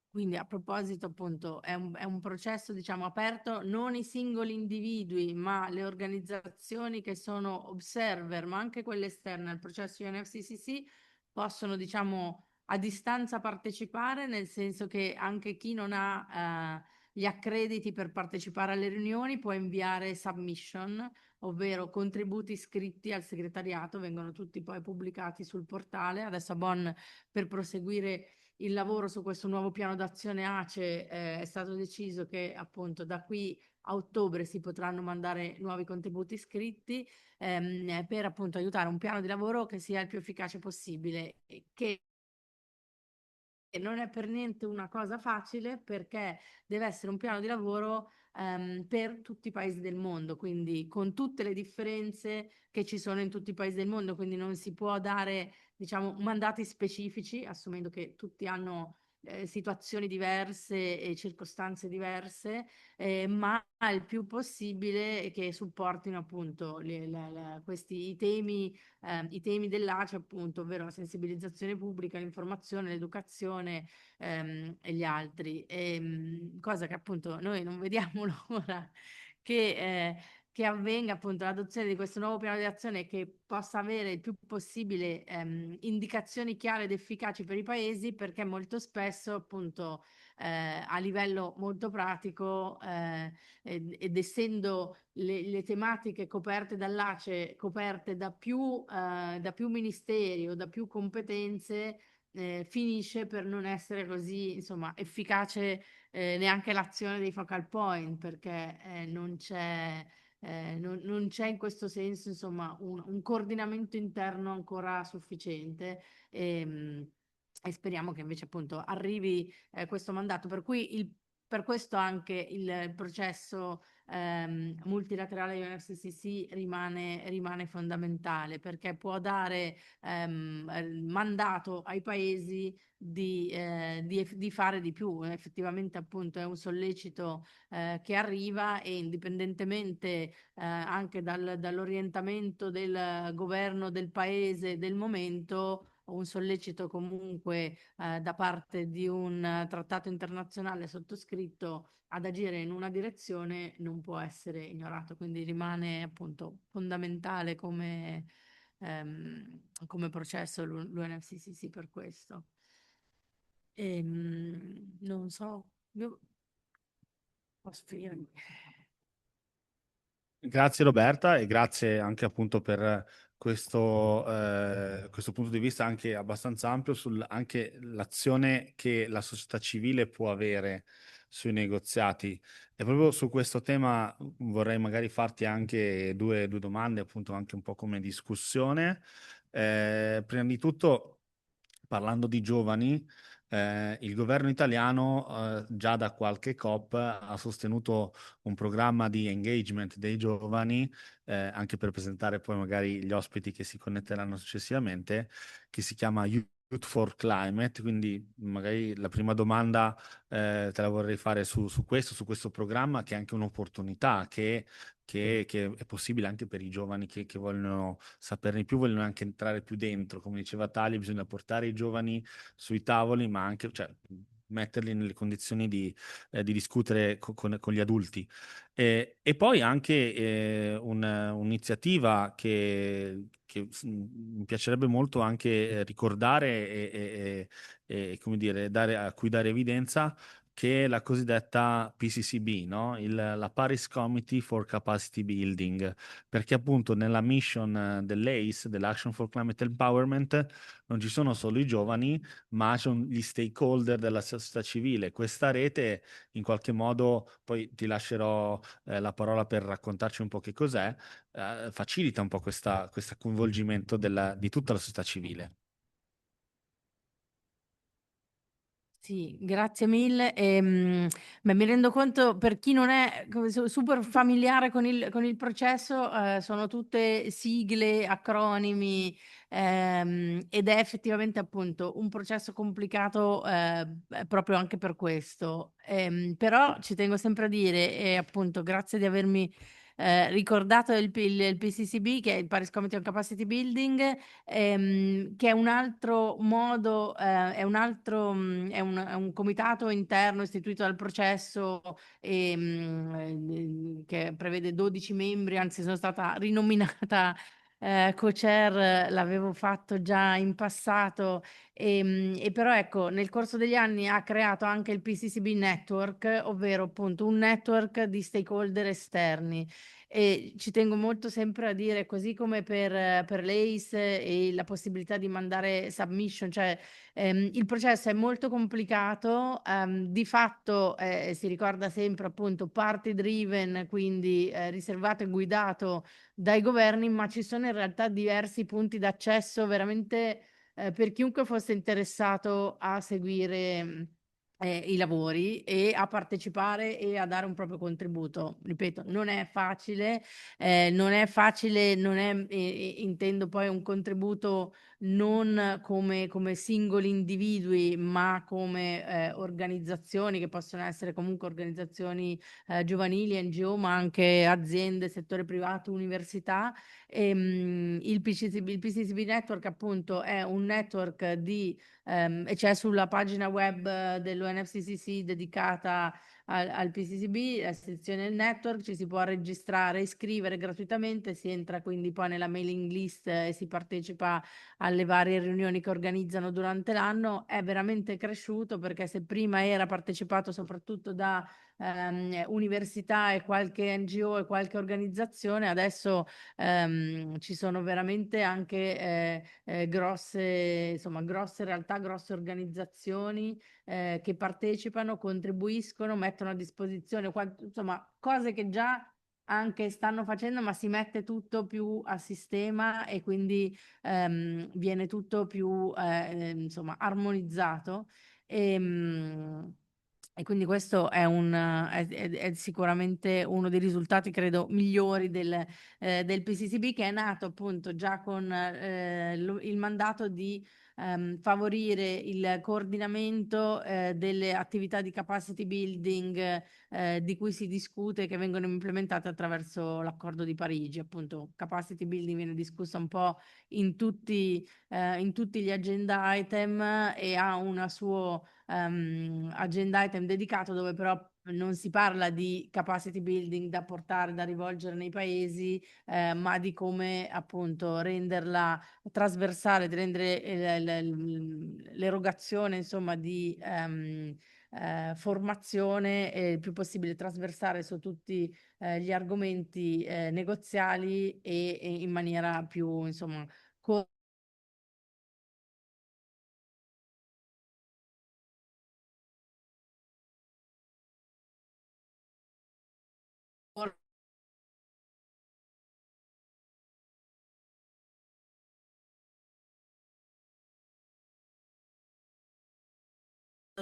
quindi a proposito appunto è un processo diciamo aperto, non i singoli individui ma le organizzazioni che sono observer, ma anche quelle esterne al processo UNFCCC possono diciamo a distanza partecipare, nel senso che anche chi non ha gli accrediti per partecipare alle riunioni può inviare submission, ovvero contributi scritti al segretariato, vengono tutti poi pubblicati sul portale. Adesso a Bonn, per proseguire il lavoro su questo nuovo piano d'azione ACE, è stato deciso che appunto da qui a ottobre si potranno mandare nuovi contributi scritti per appunto aiutare un piano di lavoro che sia il più efficace possibile, e che non è per niente una cosa facile, perché deve essere un piano di lavoro per tutti i paesi del mondo, quindi con tutte le differenze che ci sono in tutti i paesi del mondo, quindi non si può dare, diciamo, mandati specifici, assumendo che tutti hanno situazioni diverse e circostanze diverse, ma il più possibile che supportino appunto questi i temi dell'ACE, appunto, ovvero la sensibilizzazione pubblica, l'informazione, l'educazione e gli altri. Cosa che appunto noi non vediamo l'ora che, eh, che avvenga appunto l'adozione di questo nuovo piano di azione, che possa avere il più possibile indicazioni chiare ed efficaci per i paesi, perché molto spesso appunto a livello molto pratico ed essendo le tematiche coperte dall'ACE coperte da più ministeri o da più competenze, finisce per non essere così, insomma, efficace neanche l'azione dei focal point, perché non c'è in questo senso, insomma, un coordinamento interno ancora sufficiente. E speriamo che invece appunto arrivi questo mandato, per cui per questo anche il processo multilaterale UNFCCC rimane fondamentale, perché può dare mandato ai paesi di fare di più. Effettivamente appunto è un sollecito che arriva, e indipendentemente anche dall'orientamento del governo del paese del momento, un sollecito comunque da parte di un trattato internazionale sottoscritto ad agire in una direzione non può essere ignorato, quindi rimane appunto fondamentale come processo l'UNFCCC per questo. Non so, io posso finire. Grazie Roberta e grazie anche appunto per questo punto di vista anche abbastanza ampio anche l'azione che la società civile può avere sui negoziati. E proprio su questo tema vorrei magari farti anche due domande, appunto anche un po' come discussione. Prima di tutto, parlando di giovani, il governo italiano già da qualche COP ha sostenuto un programma di engagement dei giovani, anche per presentare poi magari gli ospiti che si connetteranno successivamente, che si chiama Youth for Climate. Quindi magari la prima domanda te la vorrei fare su questo programma, che è anche un'opportunità che è possibile anche per i giovani che vogliono saperne di più, vogliono anche entrare più dentro. Come diceva Tali, bisogna portare i giovani sui tavoli, ma anche, cioè, metterli nelle condizioni di discutere con gli adulti. E poi anche un'iniziativa che mi piacerebbe molto anche ricordare come dire, a cui dare evidenza, che è la cosiddetta PCCB, no? La Paris Committee for Capacity Building, perché appunto nella mission dell'ACE, dell'Action for Climate Empowerment, non ci sono solo i giovani, ma ci sono gli stakeholder della società civile. Questa rete, in qualche modo, poi ti lascerò la parola per raccontarci un po' che cos'è, facilita un po' questo coinvolgimento di tutta la società civile. Sì, grazie mille. Beh, mi rendo conto, per chi non è super familiare con il processo, sono tutte sigle, acronimi, ed è effettivamente appunto un processo complicato, proprio anche per questo. Però ci tengo sempre a dire, e appunto grazie di avermi ricordato il PCCB, che è il Paris Committee on Capacity Building, che è un altro modo, è un comitato interno istituito dal processo, che prevede 12 membri, anzi sono stata rinominata co-chair, l'avevo fatto già in passato, e però ecco, nel corso degli anni ha creato anche il PCCB Network, ovvero appunto un network di stakeholder esterni. E ci tengo molto sempre a dire, così come per l'ACE e la possibilità di mandare submission, cioè il processo è molto complicato, di fatto si ricorda sempre appunto party driven, quindi riservato e guidato dai governi, ma ci sono in realtà diversi punti d'accesso veramente per chiunque fosse interessato a seguire i lavori e a partecipare e a dare un proprio contributo. Ripeto, non è facile, non è facile, non è, intendo poi un contributo non come singoli individui, ma come organizzazioni che possono essere comunque organizzazioni giovanili, NGO, ma anche aziende, settore privato, università. Il PCCB Network appunto è un network e c'è sulla pagina web dell'UNFCCC dedicata al PCCB, la sezione del network, ci si può registrare, iscrivere gratuitamente, si entra quindi poi nella mailing list e si partecipa alle varie riunioni che organizzano durante l'anno. È veramente cresciuto, perché se prima era partecipato soprattutto da università e qualche NGO e qualche organizzazione, adesso ci sono veramente anche grosse, insomma, grosse realtà, grosse organizzazioni che partecipano, contribuiscono, mettono a disposizione, insomma, cose che già anche stanno facendo, ma si mette tutto più a sistema e quindi viene tutto più insomma, armonizzato. E quindi questo è sicuramente uno dei risultati, credo, migliori del PCCB, che è nato appunto già con il mandato di favorire il coordinamento delle attività di capacity building di cui si discute, che vengono implementate attraverso l'accordo di Parigi. Appunto, capacity building viene discussa un po' in tutti gli agenda item e ha una sua agenda item dedicato, dove però non si parla di capacity building da portare, da rivolgere nei paesi, ma di come appunto renderla trasversale, di rendere l'erogazione insomma di formazione il più possibile trasversale su tutti gli argomenti negoziali e in maniera più insomma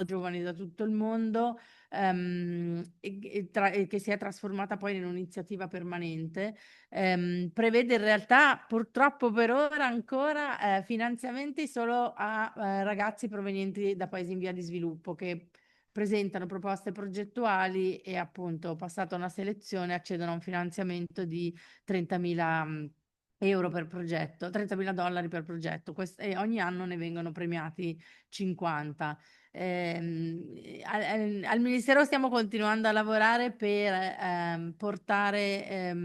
giovani da tutto il mondo, e che si è trasformata poi in un'iniziativa permanente. Prevede in realtà purtroppo per ora ancora finanziamenti solo a ragazzi provenienti da paesi in via di sviluppo che presentano proposte progettuali e appunto passata una selezione accedono a un finanziamento di 30.000 euro per progetto, 30.000 dollari per progetto. E ogni anno ne vengono premiati 50. Al Ministero stiamo continuando a lavorare per portare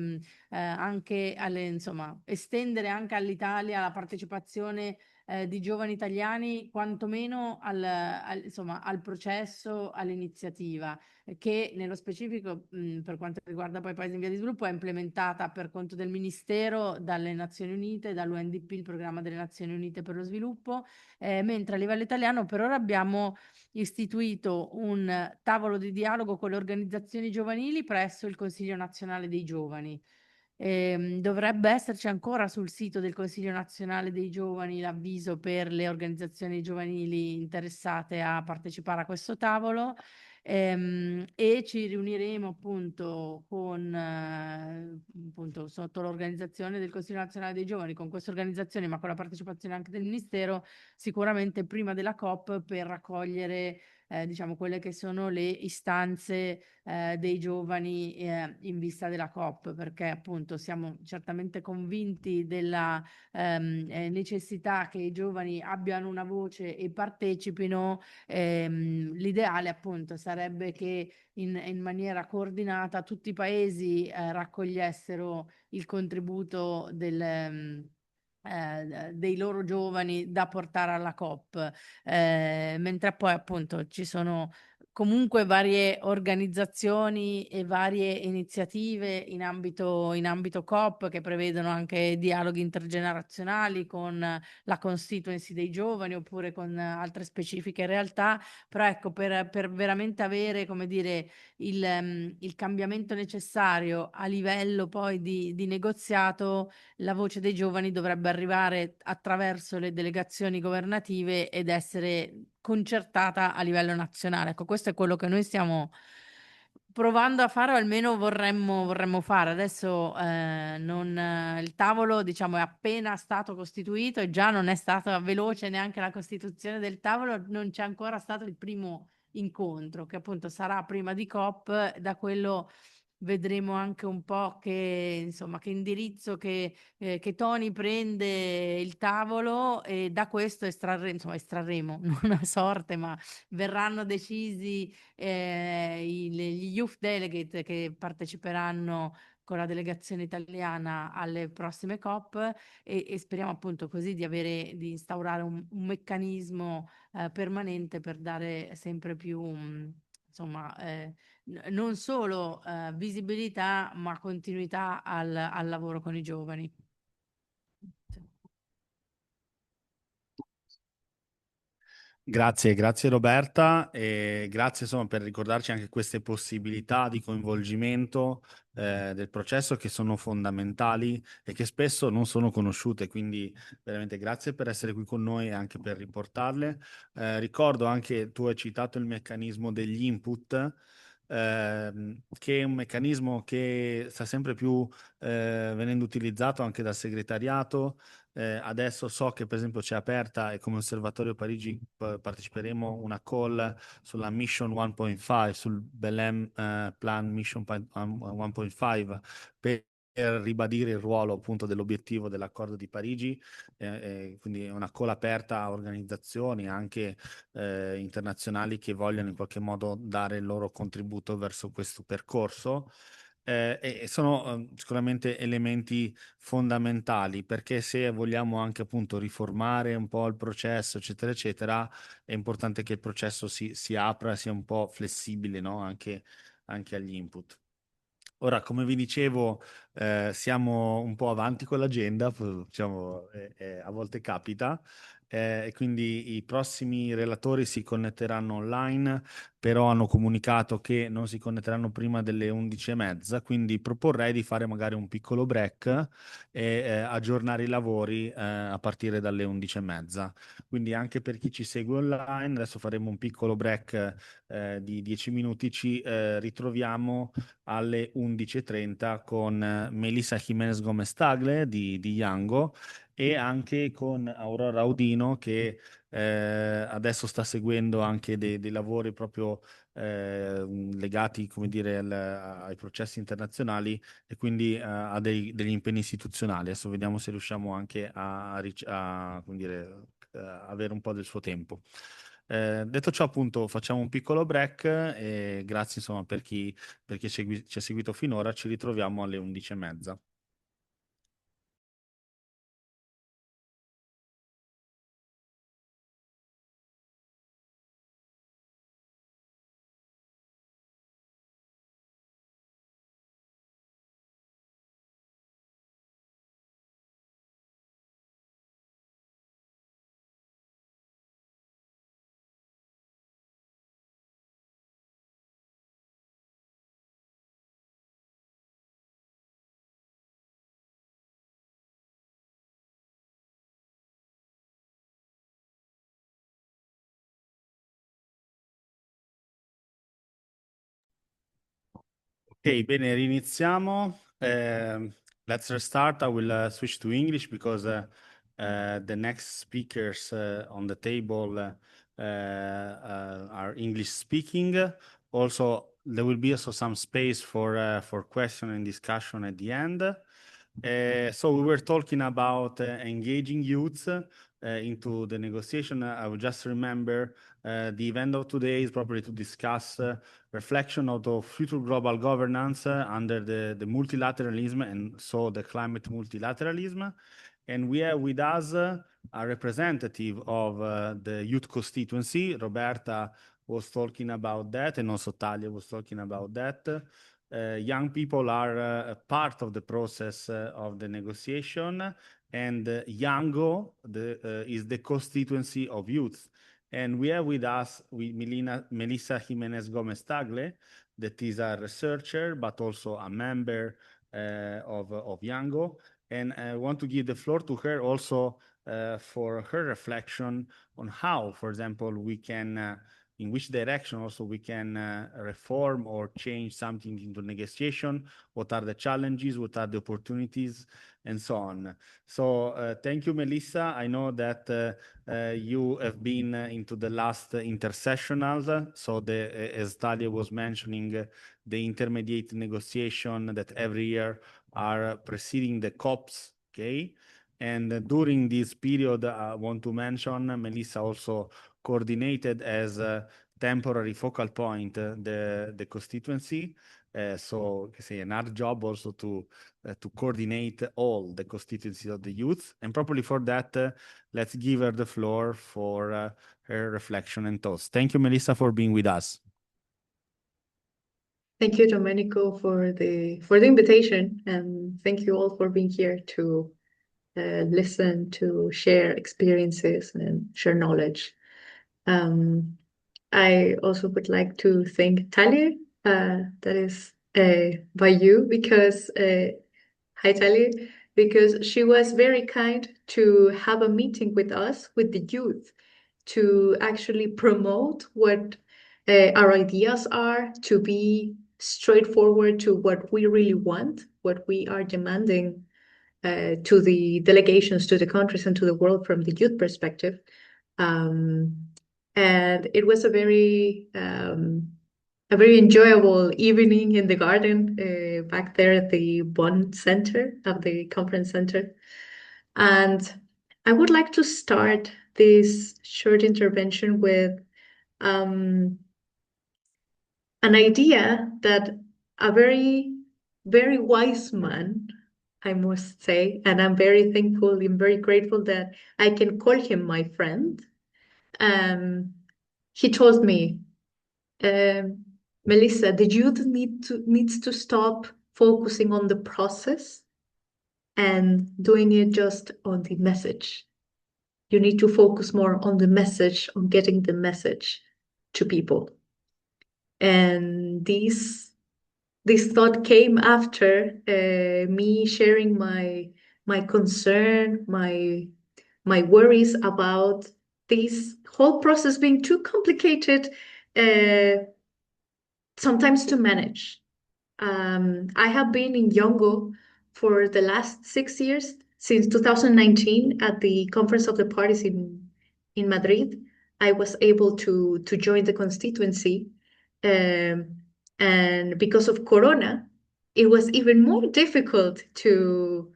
anche insomma, estendere anche all'Italia la partecipazione di giovani italiani, quantomeno insomma, al processo, all'iniziativa, che nello specifico, per quanto riguarda poi i paesi in via di sviluppo, è implementata per conto del Ministero dalle Nazioni Unite, dall'UNDP, il programma delle Nazioni Unite per lo sviluppo, mentre a livello italiano per ora abbiamo istituito un tavolo di dialogo con le organizzazioni giovanili presso il Consiglio Nazionale dei Giovani. Dovrebbe esserci ancora sul sito del Consiglio Nazionale dei Giovani l'avviso per le organizzazioni giovanili interessate a partecipare a questo tavolo. E ci riuniremo appunto con appunto sotto l'organizzazione del Consiglio Nazionale dei Giovani, con queste organizzazioni, ma con la partecipazione anche del Ministero, sicuramente prima della COP per raccogliere diciamo quelle che sono le istanze dei giovani in vista della COP, perché appunto siamo certamente convinti della necessità che i giovani abbiano una voce e partecipino. L'ideale appunto sarebbe che in maniera coordinata tutti i paesi raccogliessero il contributo dei loro giovani da portare alla COP, mentre poi appunto ci sono comunque varie organizzazioni e varie iniziative in ambito COP che prevedono anche dialoghi intergenerazionali con la constituency dei giovani oppure con altre specifiche realtà, però ecco per veramente avere come dire il cambiamento necessario a livello poi di negoziato, la voce dei giovani dovrebbe arrivare attraverso le delegazioni governative ed essere concertata a livello nazionale. Ecco, questo è quello che noi stiamo provando a fare, o almeno vorremmo fare. Adesso il tavolo, diciamo, è appena stato costituito e già non è stata veloce neanche la costituzione del tavolo, non c'è ancora stato il primo incontro, che appunto sarà prima di COP. Da quello vedremo anche un po' insomma, che indirizzo, che toni prende il tavolo, e da questo estrarremo, non a sorte, ma verranno decisi gli youth delegate che parteciperanno con la delegazione italiana alle prossime COP, e speriamo appunto così di instaurare un meccanismo permanente per dare sempre più insomma non solo visibilità ma continuità al lavoro con i giovani. Grazie, grazie Roberta, e grazie insomma per ricordarci anche queste possibilità di coinvolgimento del processo che sono fondamentali e che spesso non sono conosciute, quindi veramente grazie per essere qui con noi e anche per riportarle. Ricordo anche, tu hai citato il meccanismo degli input, che è un meccanismo che sta sempre più venendo utilizzato anche dal segretariato. Adesso so che per esempio c'è aperta, e come Osservatorio Parigi parteciperemo una call sulla Mission 1.5, sul Belém Plan Mission 1.5, per ribadire il ruolo appunto dell'obiettivo dell'accordo di Parigi, quindi è una call aperta a organizzazioni anche internazionali che vogliono in qualche modo dare il loro contributo verso questo percorso. E sono sicuramente elementi fondamentali, perché se vogliamo anche appunto riformare un po' il processo, eccetera, eccetera, è importante che il processo si apra, sia un po' flessibile, no? Anche agli input. Ora, come vi dicevo, siamo un po' avanti con l'agenda, diciamo, a volte capita, e quindi i prossimi relatori si connetteranno online, però hanno comunicato che non si connetteranno prima delle 11:30, quindi proporrei di fare magari un piccolo break e aggiornare i lavori a partire dalle 11:30. Quindi anche per chi ci segue online, adesso faremo un piccolo break di 10 minuti, ci ritroviamo alle 11:30 con Melissa Jimenez Gomez Tagle di Yango e anche con Aurora Audino che adesso sta seguendo anche dei lavori proprio legati, come dire, ai processi internazionali e quindi a degli impegni istituzionali. Adesso vediamo se riusciamo anche come dire, avere un po' del suo tempo. Detto ciò, appunto, facciamo un piccolo break e grazie insomma per chi ci ha seguito finora. Ci ritroviamo alle 11:30. Ok, bene, riniziamo. Let's restart. I will switch to English because the next speakers on the table are English speaking. Also, there will be also some space for question and discussion at the end. So we were talking about engaging youths into the negotiation. I would just remember the event of today is probably to discuss reflection of the future global governance under the multilateralism and so the climate multilateralism. And we have with us a representative of the youth constituency. Roberta was talking about that, and also Talia was talking about that. Young people are part of the process of the negotiation, and Yango is the constituency of youth. And we have with us Melissa Jimenez Gomez Tagle, that is a researcher, but also a member of Yango. And I want to give the floor to her also for her reflection on how, for example, we can in which direction also we can reform or change something into negotiation, what are the challenges, what are the opportunities, and so on. So thank you, Melissa. I know that you have been into the last intersessionals, so as Talia was mentioning, the intermediate negotiation that every year are preceding the COPs, okay? And during this period, I want to mention, Melissa also coordinated as a temporary focal point the constituency. So say another job also to coordinate all the constituencies of the youth. And probably for that, let's give her the floor for her reflection and thoughts. Thank you, Melissa, for being with us. Thank you, Domenico, for the invitation, and thank you all for being here to listen, to share experiences and share knowledge. I also would like to thank Talia, that is by you, because hi Talia, because she was very kind to have a meeting with us, with the youth, to actually promote what our ideas are, to be straightforward to what we really want, what we are demanding to the delegations, to the countries, and to the world from the youth perspective. And it was a very enjoyable evening in the garden back there at the Bonn Center of the conference center. And I would like to start this short intervention with an idea that a very, very wise man, I must say, and I'm very thankful and very grateful that I can call him my friend. He told me, Melissa, the youth needs to stop focusing on the process and doing it just on the message. You need to focus more on the message, on getting the message to people. And this thought came after me sharing my concern, my worries about this whole process being too complicated, sometimes to manage. I have been in Yongo for the last 6 years, since 2019 at the Conference of the Parties in Madrid. I was able to join the constituency. And because of Corona, it was even more difficult to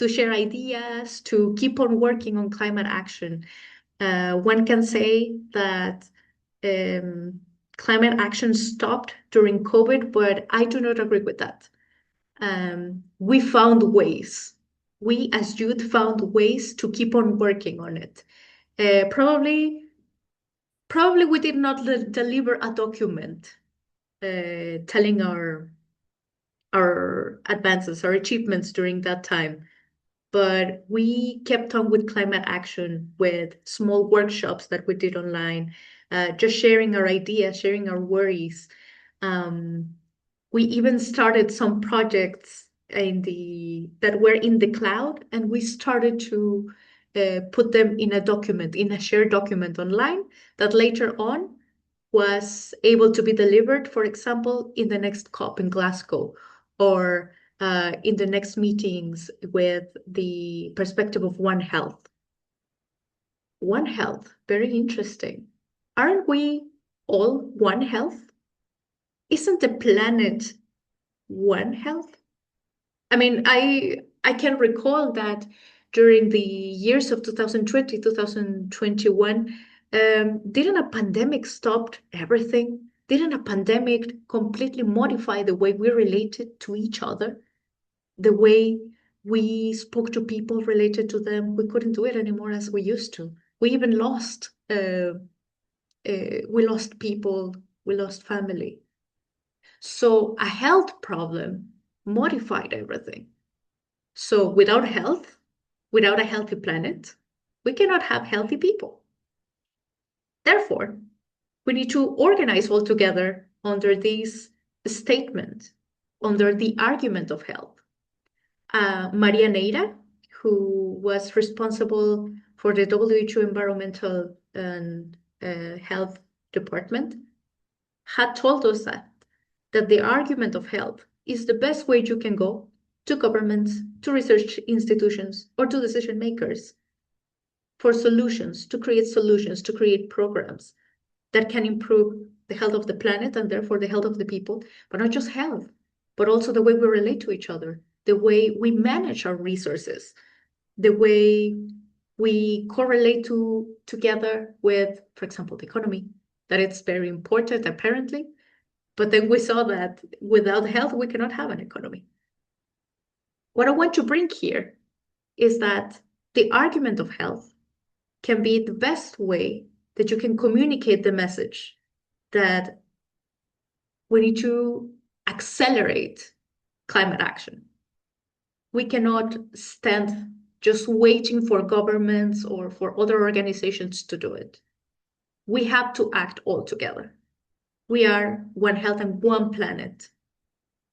share ideas, to keep on working on climate action. One can say that climate action stopped during COVID, but I do not agree with that. We found ways. We as youth found ways to keep on working on it. Probably we did not deliver a document telling our advances, our achievements during that time. But we kept on with climate action, with small workshops that we did online, just sharing our ideas, sharing our worries. We even started some projects that were in the cloud, and we started to put them in a document, in a shared document online that later on was able to be delivered, for example, in the next COP in Glasgow, or in the next meetings with the perspective of One Health. One Health, very interesting. Aren't we all One Health? Isn't the planet One Health? I mean, I can recall that during the years of 2020, 2021, didn't a pandemic stop everything? Didn't a pandemic completely modify the way we related to each other? The way we spoke to people, related to them? We couldn't do it anymore as we used to. We even lost, we lost people, we lost family. So a health problem modified everything. So without health, without a healthy planet, we cannot have healthy people. Therefore, we need to organize all together under this statement, under the argument of health. Maria Neira, who was responsible for the WHO Environmental and Health Department, had told us that the argument of health is the best way you can go to governments, to research institutions, or to decision makers for solutions, to create programs that can improve the health of the planet and therefore the health of the people, but not just health, but also the way we relate to each other, the way we manage our resources, the way we correlate together with, for example, the economy, that it's very important apparently, but then we saw that without health, we cannot have an economy. What I want to bring here is that the argument of health can be the best way that you can communicate the message that we need to accelerate climate action. We cannot stand just waiting for governments or for other organizations to do it. We have to act all together. We are one health and one planet,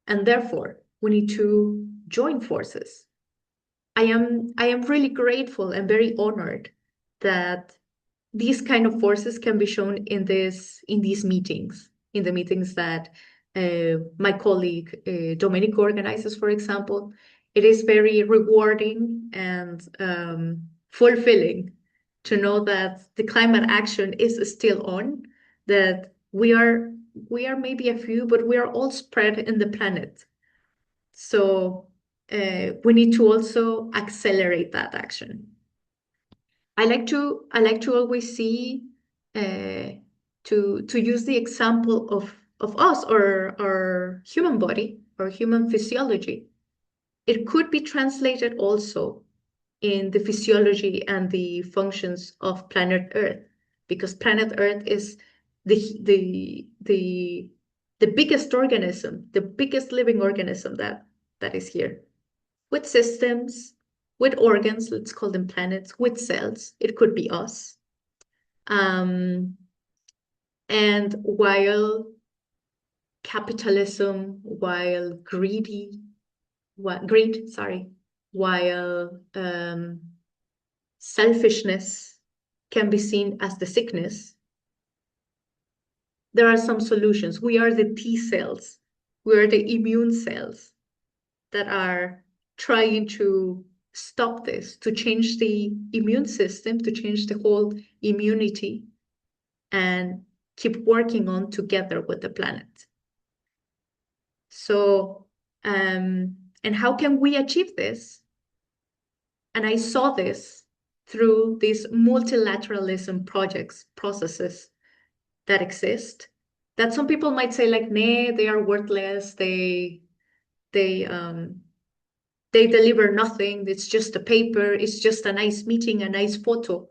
and therefore we need to join forces. I am really grateful and very honored that these kind of forces can be shown in these meetings, in the meetings that my colleague Domenico organizes, for example. It is very rewarding and fulfilling to know that the climate action is still on, that we are maybe a few, but we are all spread in the planet. So we need to also accelerate that action. I like to always see to use the example of us or our human body or human physiology. It could be translated also in the physiology and the functions of planet Earth, because planet Earth is the biggest organism, the biggest living organism that is here, with systems, with organs, let's call them planets, with cells. It could be us. And while capitalism, while greed, while selfishness can be seen as the sickness, there are some solutions. We are the T cells. We are the immune cells that are trying to stop this, to change the immune system, to change the whole immunity, and keep working on together with the planet. So, and how can we achieve this? And I saw this through these multilateralism processes that exist, that some people might say like, nah, they are worthless, they deliver nothing, it's just a paper, it's just a nice meeting, a nice photo.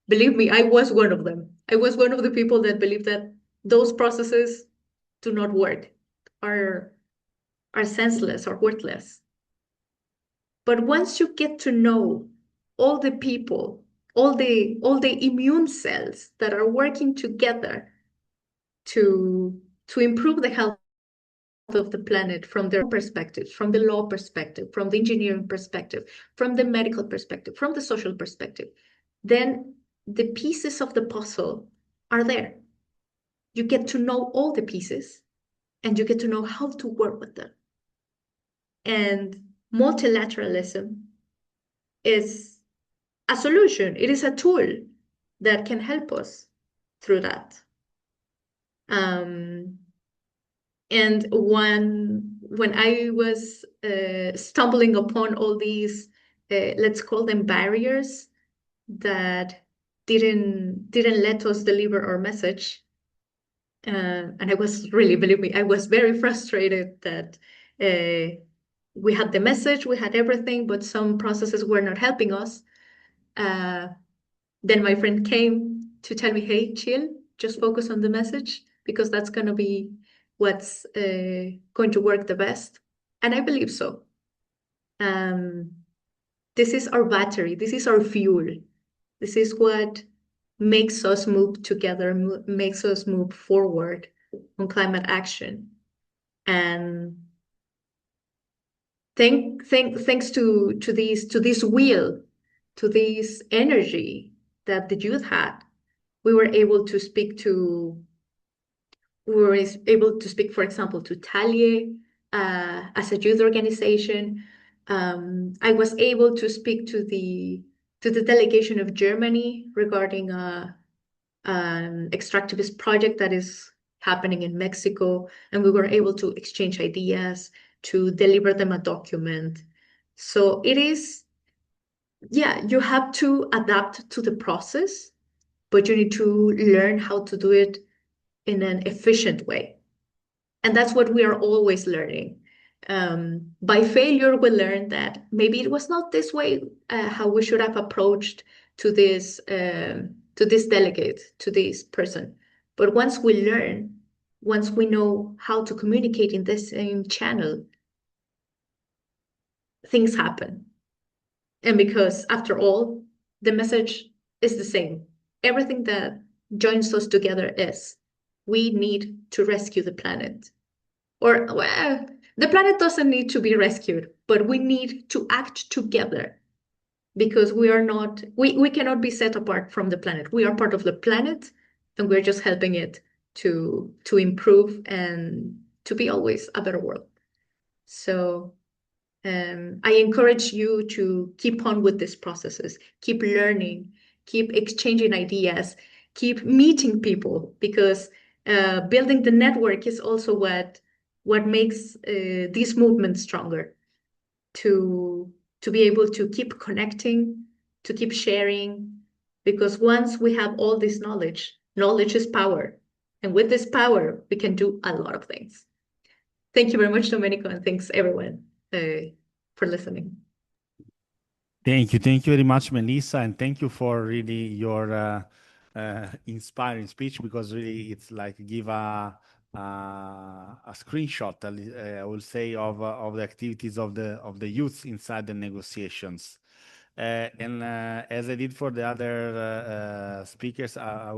Believe me, I was one of them. I was one of the people that believe that those processes do not work, are senseless or worthless. But once you get to know all the people, all the immune cells that are working together to improve the health of the planet from their perspectives, from the law perspective, from the engineering perspective, from the medical perspective, from the social perspective, then the pieces of the puzzle are there. You get to know all the pieces and you get to know how to work with them. And multilateralism is a solution. It is a tool that can help us through that. And when I was stumbling upon all these, let's call them barriers that didn't let us deliver our message, and I was really, believe me, I was very frustrated that we had the message, we had everything, but some processes were not helping us. Then my friend came to tell me, hey, chill, just focus on the message, because that's going to be what's going to work the best. And I believe so. This is our battery. This is our fuel. This is what makes us move together, makes us move forward on climate action. And thanks to this will, to this energy that the youth had, we were able to speak, for example, to Talie as a youth organization. I was able to speak to the delegation of Germany regarding an extractivist project that is happening in Mexico, and we were able to exchange ideas, to deliver them a document. So it is, yeah, you have to adapt to the process, but you need to learn how to do it in an efficient way. And that's what we are always learning. By failure, we learn that maybe it was not this way how we should have approached to this delegate, to this person. But once we learn, once we know how to communicate in the same channel, things happen. And because after all, the message is the same. Everything that joins us together is, we need to rescue the planet. Or, well, the planet doesn't need to be rescued, but we need to act together, because we cannot be set apart from the planet. We are part of the planet, and we're just helping it to improve and to be always a better world. So I encourage you to keep on with these processes, keep learning, keep exchanging ideas, keep meeting people, because building the network is also what what makes this movement stronger, to be able to keep connecting, to keep sharing, because once we have all this knowledge, knowledge is power. And with this power, we can do a lot of things. Thank you very much, Domenico, and thanks everyone for listening. Thank you. Thank you very much, Melissa. And thank you for really your inspiring speech, because really it's like give a screenshot, I will say, of the activities of the youth inside the negotiations. And as I did for the other speakers, I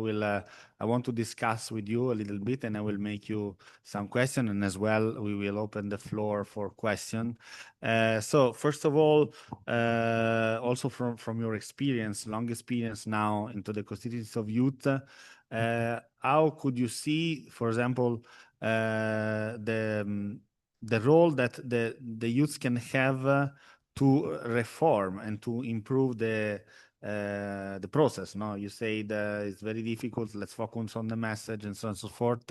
want to discuss with you a little bit, and I will make you some questions, and as well we will open the floor for question. So first of all, also from your experience, long experience now into the constituencies of youth, how could you see, for example, the role that the youth can have to reform and to improve the process? No, you say that it's very difficult. Let's focus on the message and so on and so forth.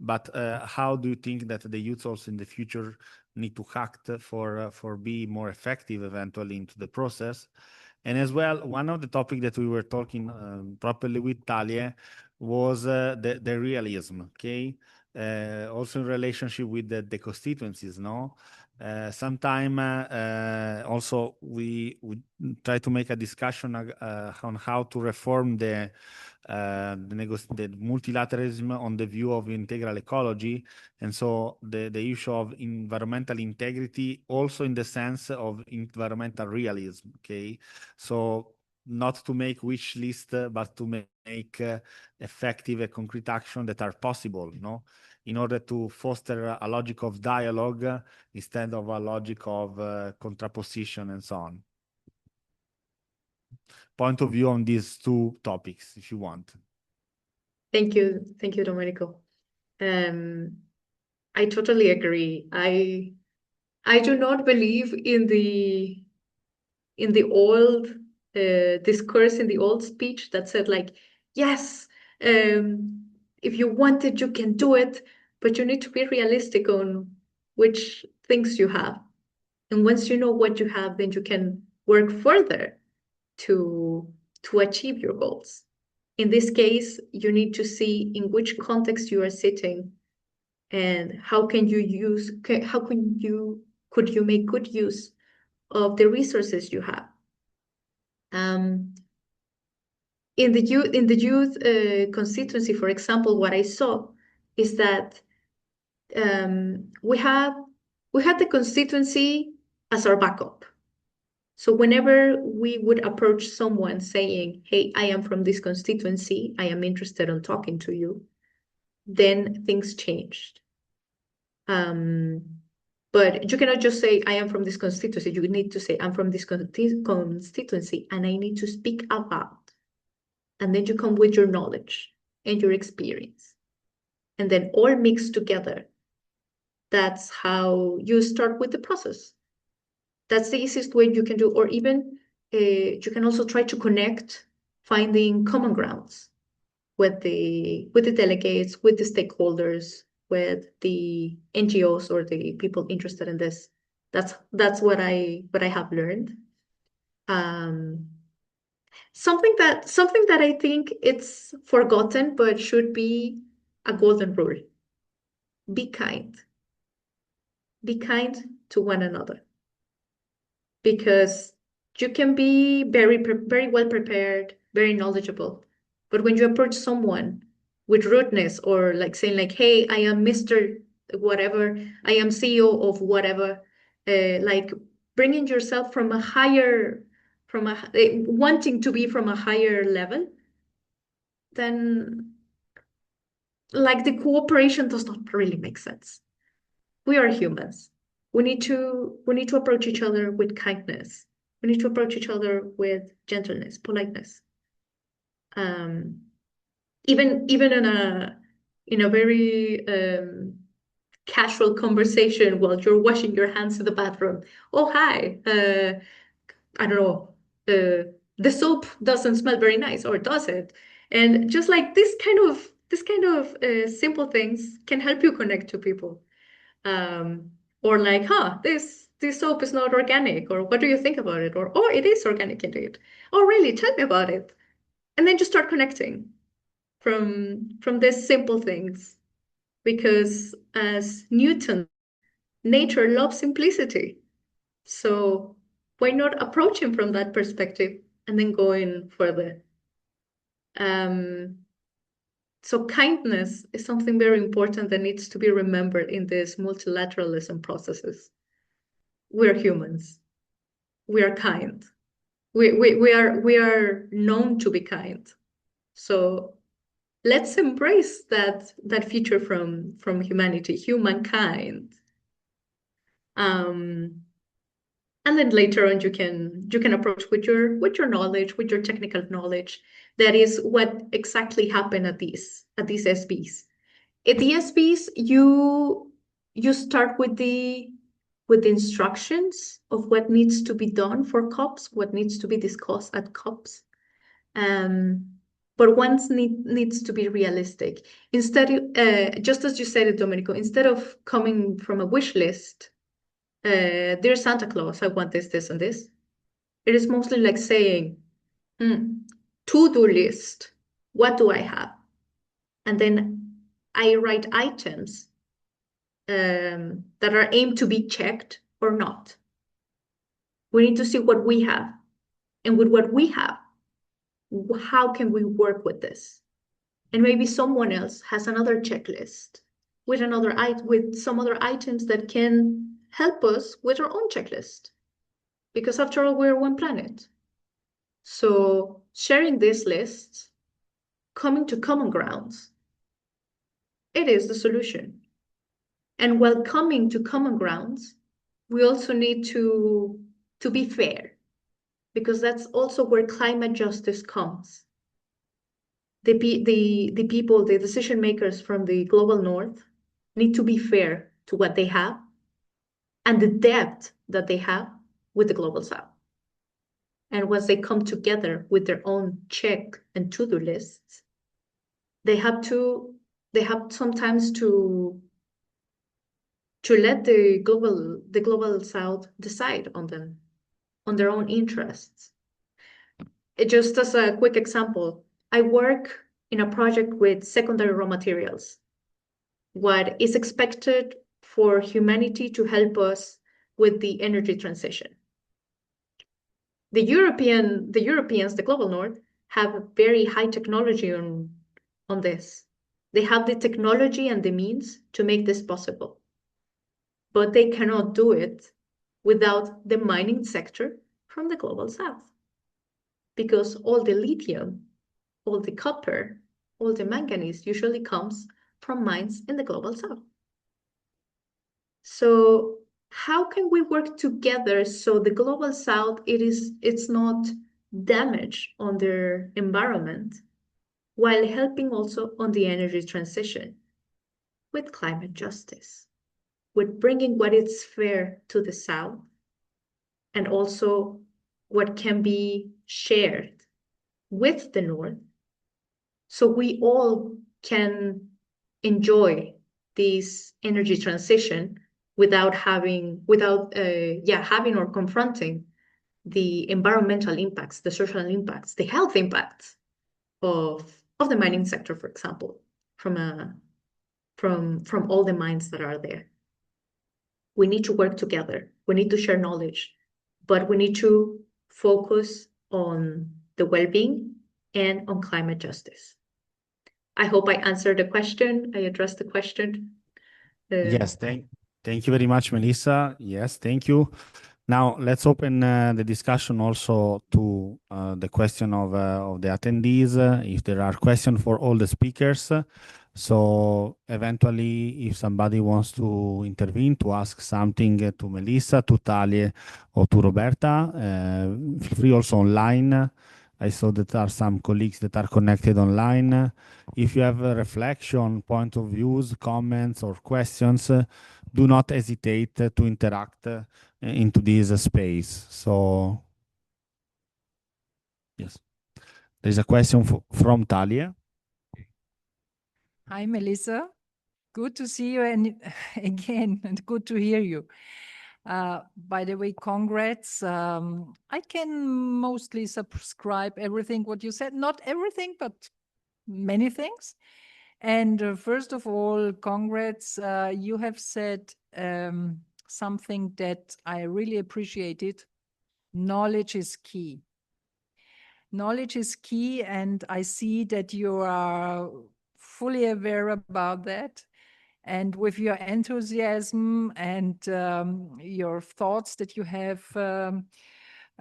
But how do you think that the youth also in the future need to act for be more effective eventually into the process? And as well, one of the topics that we were talking properly with Talia was the realism. Okay, also in relationship with the constituencies. No. Sometime also we try to make a discussion on how to reform the multilateralism on the view of integral ecology, and so the issue of environmental integrity also in the sense of environmental realism. Okay, so not to make wish list, but to make effective and concrete action that are possible. No, in order to foster a logic of dialogue instead of a logic of contraposition and so on. Point of view on these two topics, if you want. Thank you, Domenico. I totally agree. I do not believe in the old discourse, in the old speech that said like, yes, if you want it, you can do it, but you need to be realistic on which things you have. And once you know what you have, then you can work further to achieve your goals. In this case, you need to see in which context you are sitting and how could you make good use of the resources you have. In the youth constituency, for example, what I saw is that we had the constituency as our backup. So whenever we would approach someone saying, hey, I am from this constituency, I am interested in talking to you, then things changed. But you cannot just say, I am from this constituency. You need to say, I'm from this constituency and I need to speak about. And then you come with your knowledge and your experience. And then all mixed together. That's how you start with the process. That's the easiest way you can do. Or even you can also try to connect, finding common grounds with the delegates, with the stakeholders, with the NGOs or the people interested in this. That's what I have learned. Something that I think it's forgotten but should be a golden rule. Be kind. Be kind to one another. Because you can be very well prepared, very knowledgeable. But when you approach someone with rudeness or like saying like, hey, I am Mr. whatever, I am CEO of whatever, like bringing yourself from a higher, wanting to be from a higher level, then like the cooperation does not really make sense. We are humans. We need to approach each other with kindness. We need to approach each other with gentleness, politeness. Even in a very casual conversation while you're washing your hands in the bathroom. Oh, hi. I don't know. The soap doesn't smell very nice, or does it? And just like this kind of simple things can help you connect to people. Or like, this soap is not organic, or what do you think about it? Or, oh, it is organic indeed. Oh, really? Tell me about it. And then just start connecting from these simple things. Because as Newton, nature loves simplicity. So why not approach him from that perspective and then go in further? So kindness is something very important that needs to be remembered in these multilateralism processes. We're humans. We are kind. We are known to be kind. So let's embrace that feature from humanity, humankind. And then later on, you can approach with your knowledge, with your technical knowledge. That is what exactly happened at these SBs. At the SBs, you start with the instructions of what needs to be done for COPs, what needs to be discussed at COPs. But one needs to be realistic. Instead, just as you said it, Domenico, instead of coming from a wish list, dear Santa Claus, I want this, this, and this. It is mostly like saying, to-do list, what do I have? And then I write items that are aimed to be checked or not. We need to see what we have. And with what we have, how can we work with this? And maybe someone else has another checklist with some other items that can help us with our own checklist. Because after all, we're one planet. So sharing these lists, coming to common grounds, it is the solution. And while coming to common grounds, we also need to be fair, because that's also where climate justice comes. The people, the decision makers from the global north need to be fair to what they have and the depth that they have with the global south. And once they come together with their own check and to-do lists, they have sometimes to let the global south decide on them, on their own interests. Just as a quick example, I work in a project with secondary raw materials. What is expected for humanity to help us with the energy transition. The Europeans, the global north, have very high technology on this. They have the technology and the means to make this possible. But they cannot do it without the mining sector from the global south. Because all the lithium, all the copper, all the manganese usually comes from mines in the global south. So how can we work together so the global south, it's not damage on their environment, while helping also on the energy transition with climate justice, with bringing what is fair to the south, and also what can be shared with the north, so we all can enjoy this energy transition without having or confronting the environmental impacts, the social impacts, the health impacts of the mining sector, for example, from all the mines that are there. We need to work together. We need to share knowledge, but we need to focus on the well-being and on climate justice. I hope I answered the question. I addressed the question. Yes, thank you very much, Melissa. Yes, thank you. Now let's open the discussion also to the question of the attendees. If there are questions for all the speakers, so eventually, if somebody wants to intervene to ask something to Melissa, to Talie, or to Roberta, feel free also online. I saw that there are some colleagues that are connected online. If you have a reflection, point of views, comments, or questions, do not hesitate to interact into this space. So, yes, there's a question from Talia. Hi, Melissa. Good to see you and again, and good to hear you. By the way, congrats. I can mostly subscribe everything what you said. Not everything, but many things. And first of all, congrats. You have said something that I really appreciated. Knowledge is key. Knowledge is key, and I see that you are fully aware about that. And with your enthusiasm and your thoughts that you have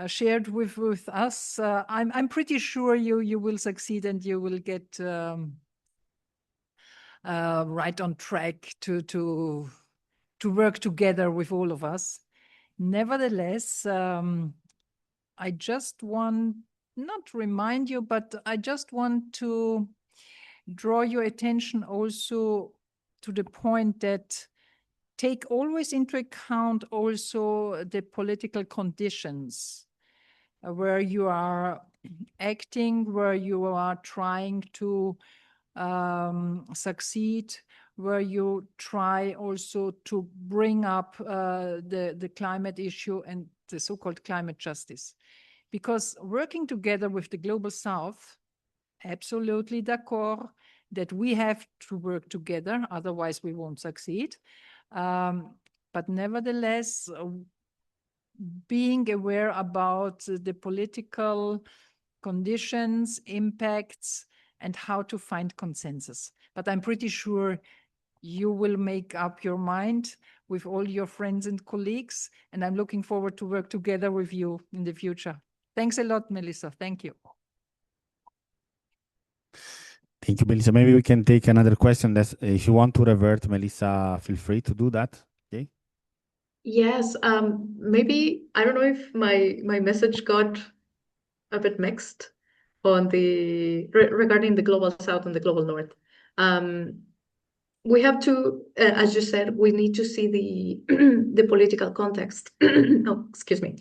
shared with us, I'm pretty sure you will succeed and you will get right on track to work together with all of us. Nevertheless, I just want not remind you, but I just want to draw your attention also to the point that take always into account also the political conditions where you are acting, where you are trying to succeed, where you try also to bring up the climate issue and the so-called climate justice. Because working together with the Global South, absolutely d'accord that we have to work together, otherwise we won't succeed. But nevertheless, being aware about the political conditions, impacts, and how to find consensus. But I'm pretty sure you will make up your mind with all your friends and colleagues, and I'm looking forward to work together with you in the future. Thanks a lot, Melissa. Thank you. Thank you, Melissa. Maybe we can take another question. That's, if you want to revert, Melissa, feel free to do that. Okay. Yes, maybe I don't know if my message got a bit mixed on the regarding the global south and the global north. We have to, as you said, we need to see the political context. Oh, excuse me.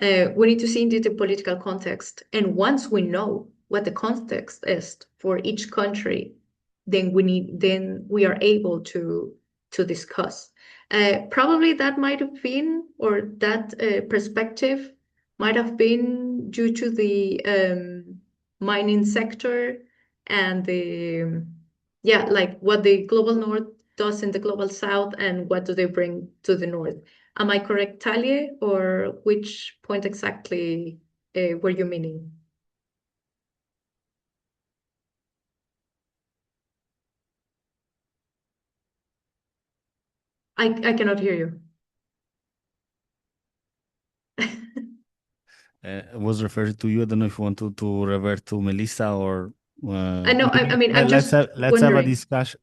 We need to see indeed the political context, and once we know what the context is for each country, then we are able to discuss. Probably that might have been, or that perspective might have been due to the mining sector and the like what the global north does in the global south and what do they bring to the north. Am I correct, Talia, or which point exactly were you meaning? I cannot hear you. Was referred to you. I don't know if you want to revert to Melissa or. I know. I mean, I'm let's just have a wondering. discussion.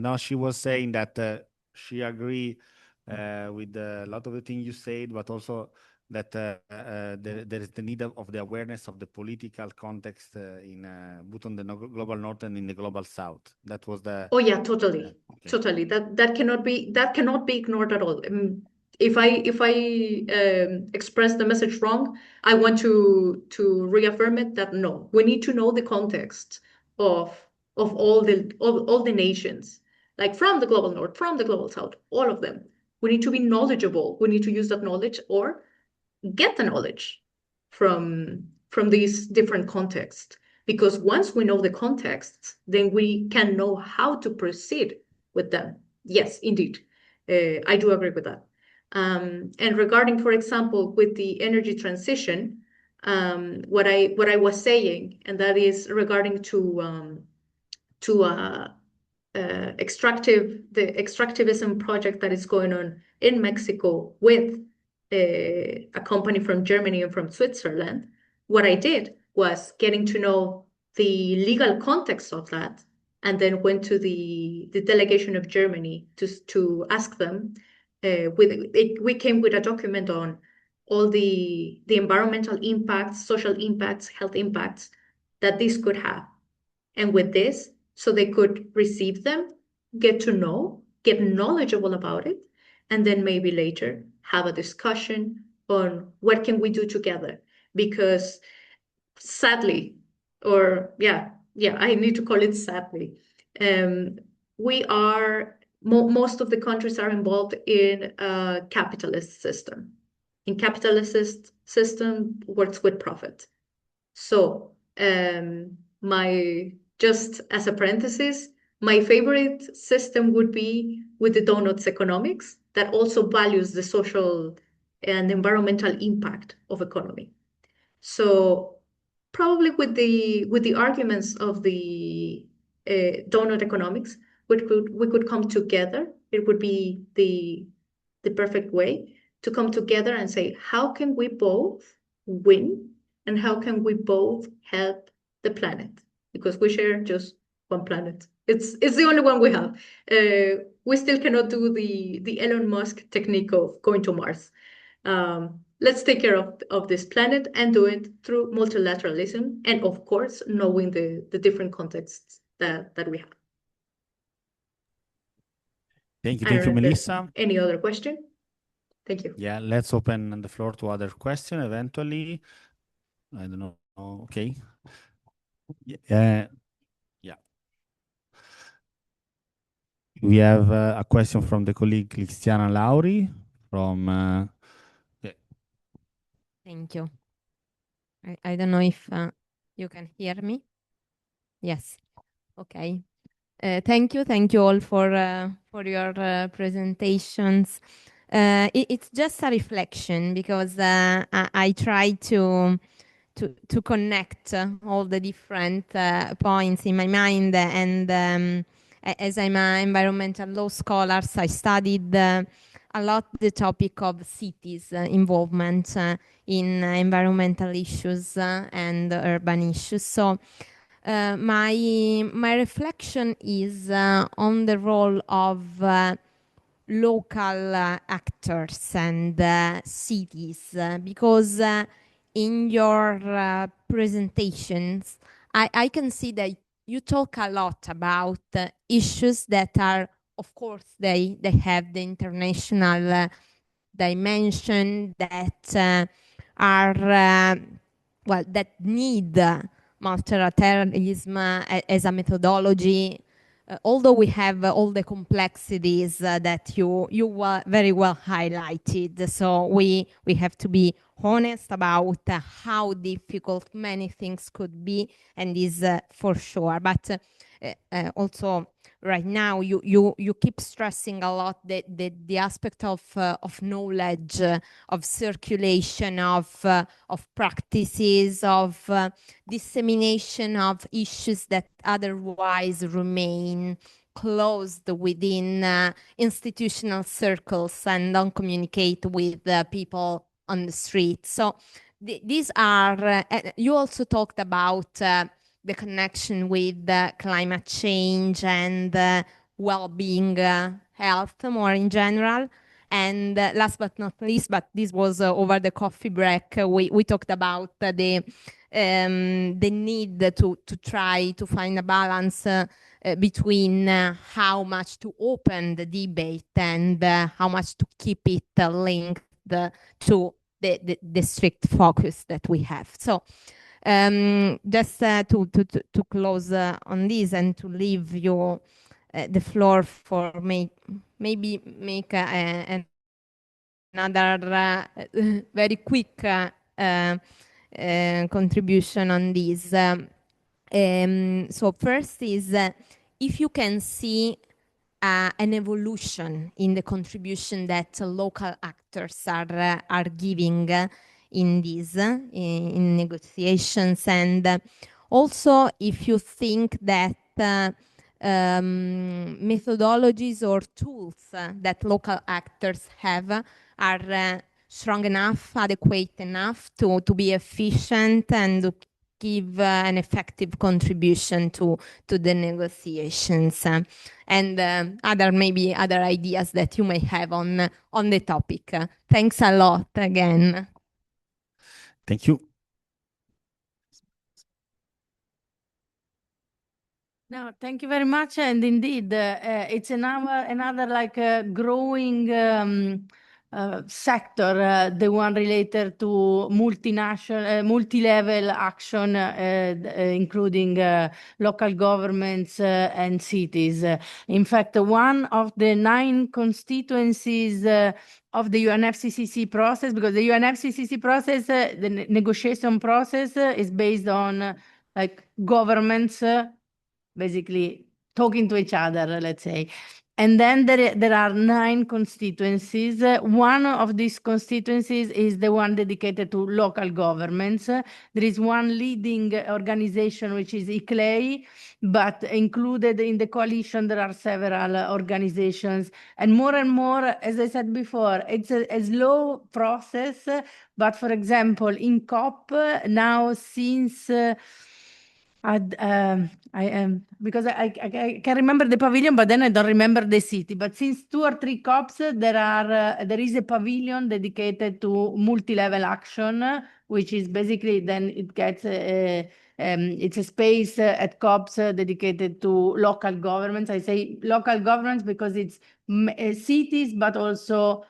No, she was saying that she agree with a lot of the things you said, but also that there is the need of the awareness of the political context in both on the global north and in the global south. That was the. Oh yeah, totally, Okay. totally. That cannot be ignored at all. If I express the message wrong, I want to reaffirm it that no, we need to know the context of all the nations, like from the global north, from the global south, all of them. We need to be knowledgeable. We need to use that knowledge or get the knowledge from these different contexts. Because once we know the contexts, then we can know how to proceed with them. Yes, indeed. I do agree with that. And regarding, for example, with the energy transition, what I was saying, and that is regarding to the extractivism project that is going on in Mexico with a company from Germany and from Switzerland. What I did was getting to know the legal context of that, and then went to the delegation of Germany to ask them. We came with a document on all the environmental impacts, social impacts, health impacts that this could have. And with this, so they could receive them, get to know, get knowledgeable about it, and then maybe later have a discussion on what can we do together. Because sadly, or I need to call it sadly, we are, most of the countries are involved in a capitalist system. In capitalist system works with profit. So just as a parenthesis, my favorite system would be with the donuts economics that also values the social and environmental impact of economy. So probably with the arguments of the donut economics, we could come together. It would be the perfect way to come together and say, how can we both win and how can we both help the planet? Because we share just one planet. It's the only one we have. We still cannot do the Elon Musk technique of going to Mars. Let's take care of this planet and do it through multilateralism and, of course, knowing the different contexts that we have. Thank you. I Thank you, don't know if there's Melissa. any other question? Thank you. Yeah, let's open the floor to other question eventually. I don't know. Okay. Yeah. We have a question from the colleague Cristiana Lauri from. Yeah. Thank you. I don't know if you can hear me. Yes. Okay. Thank you all for your presentations. It's just a reflection because I try to connect all the different points in my mind, and as I'm an environmental law scholar, I studied a lot the topic of cities involvement in environmental issues and urban issues. So my reflection is on the role of local actors and cities, because in your presentations, I can see that you talk a lot about issues that are, of course, they have the international dimension that are well, that need multilateralism as a methodology, although we have all the complexities that you very well highlighted. So we have to be honest about how difficult many things could be, and is for sure. But also right now you keep stressing a lot the aspect of knowledge, of circulation, of practices, of dissemination of issues that otherwise remain closed within institutional circles and don't communicate with people on the street. So these are, you also talked about the connection with climate change and well-being, health more in general. And last but not least, but this was over the coffee break, we talked about the need to try to find a balance between how much to open the debate and how much to keep it linked to the strict focus that we have. So just to close on this and to leave you the floor for maybe make another very quick contribution on this. So first is if you can see an evolution in the contribution that local actors are giving in these in negotiations, and also if you think that methodologies or tools that local actors have are strong enough, adequate enough to be efficient and to give an effective contribution to the negotiations, and maybe other ideas that you may have on the topic. Thanks a lot again. Thank you. No, thank you very much. And indeed, it's another like growing sector, the one related to multi-level action, including local governments and cities. In fact, one of the 9 constituencies of the UNFCCC process, because the UNFCCC process, the negotiation process is based on like governments basically talking to each other, let's say. And then there are 9 constituencies. One of these constituencies is the one dedicated to local governments. There is one leading organization, which is ICLEI, but included in the coalition, there are several organizations. And more, as I said before, it's a slow process. But for example, in COP, now since because I can remember the pavilion, but then I don't remember the city. But since 2 or 3 COPs, there is a pavilion dedicated to multi-level action, which is basically then it gets it's a space at COPs dedicated to local governments. I say local governments because it's cities, but also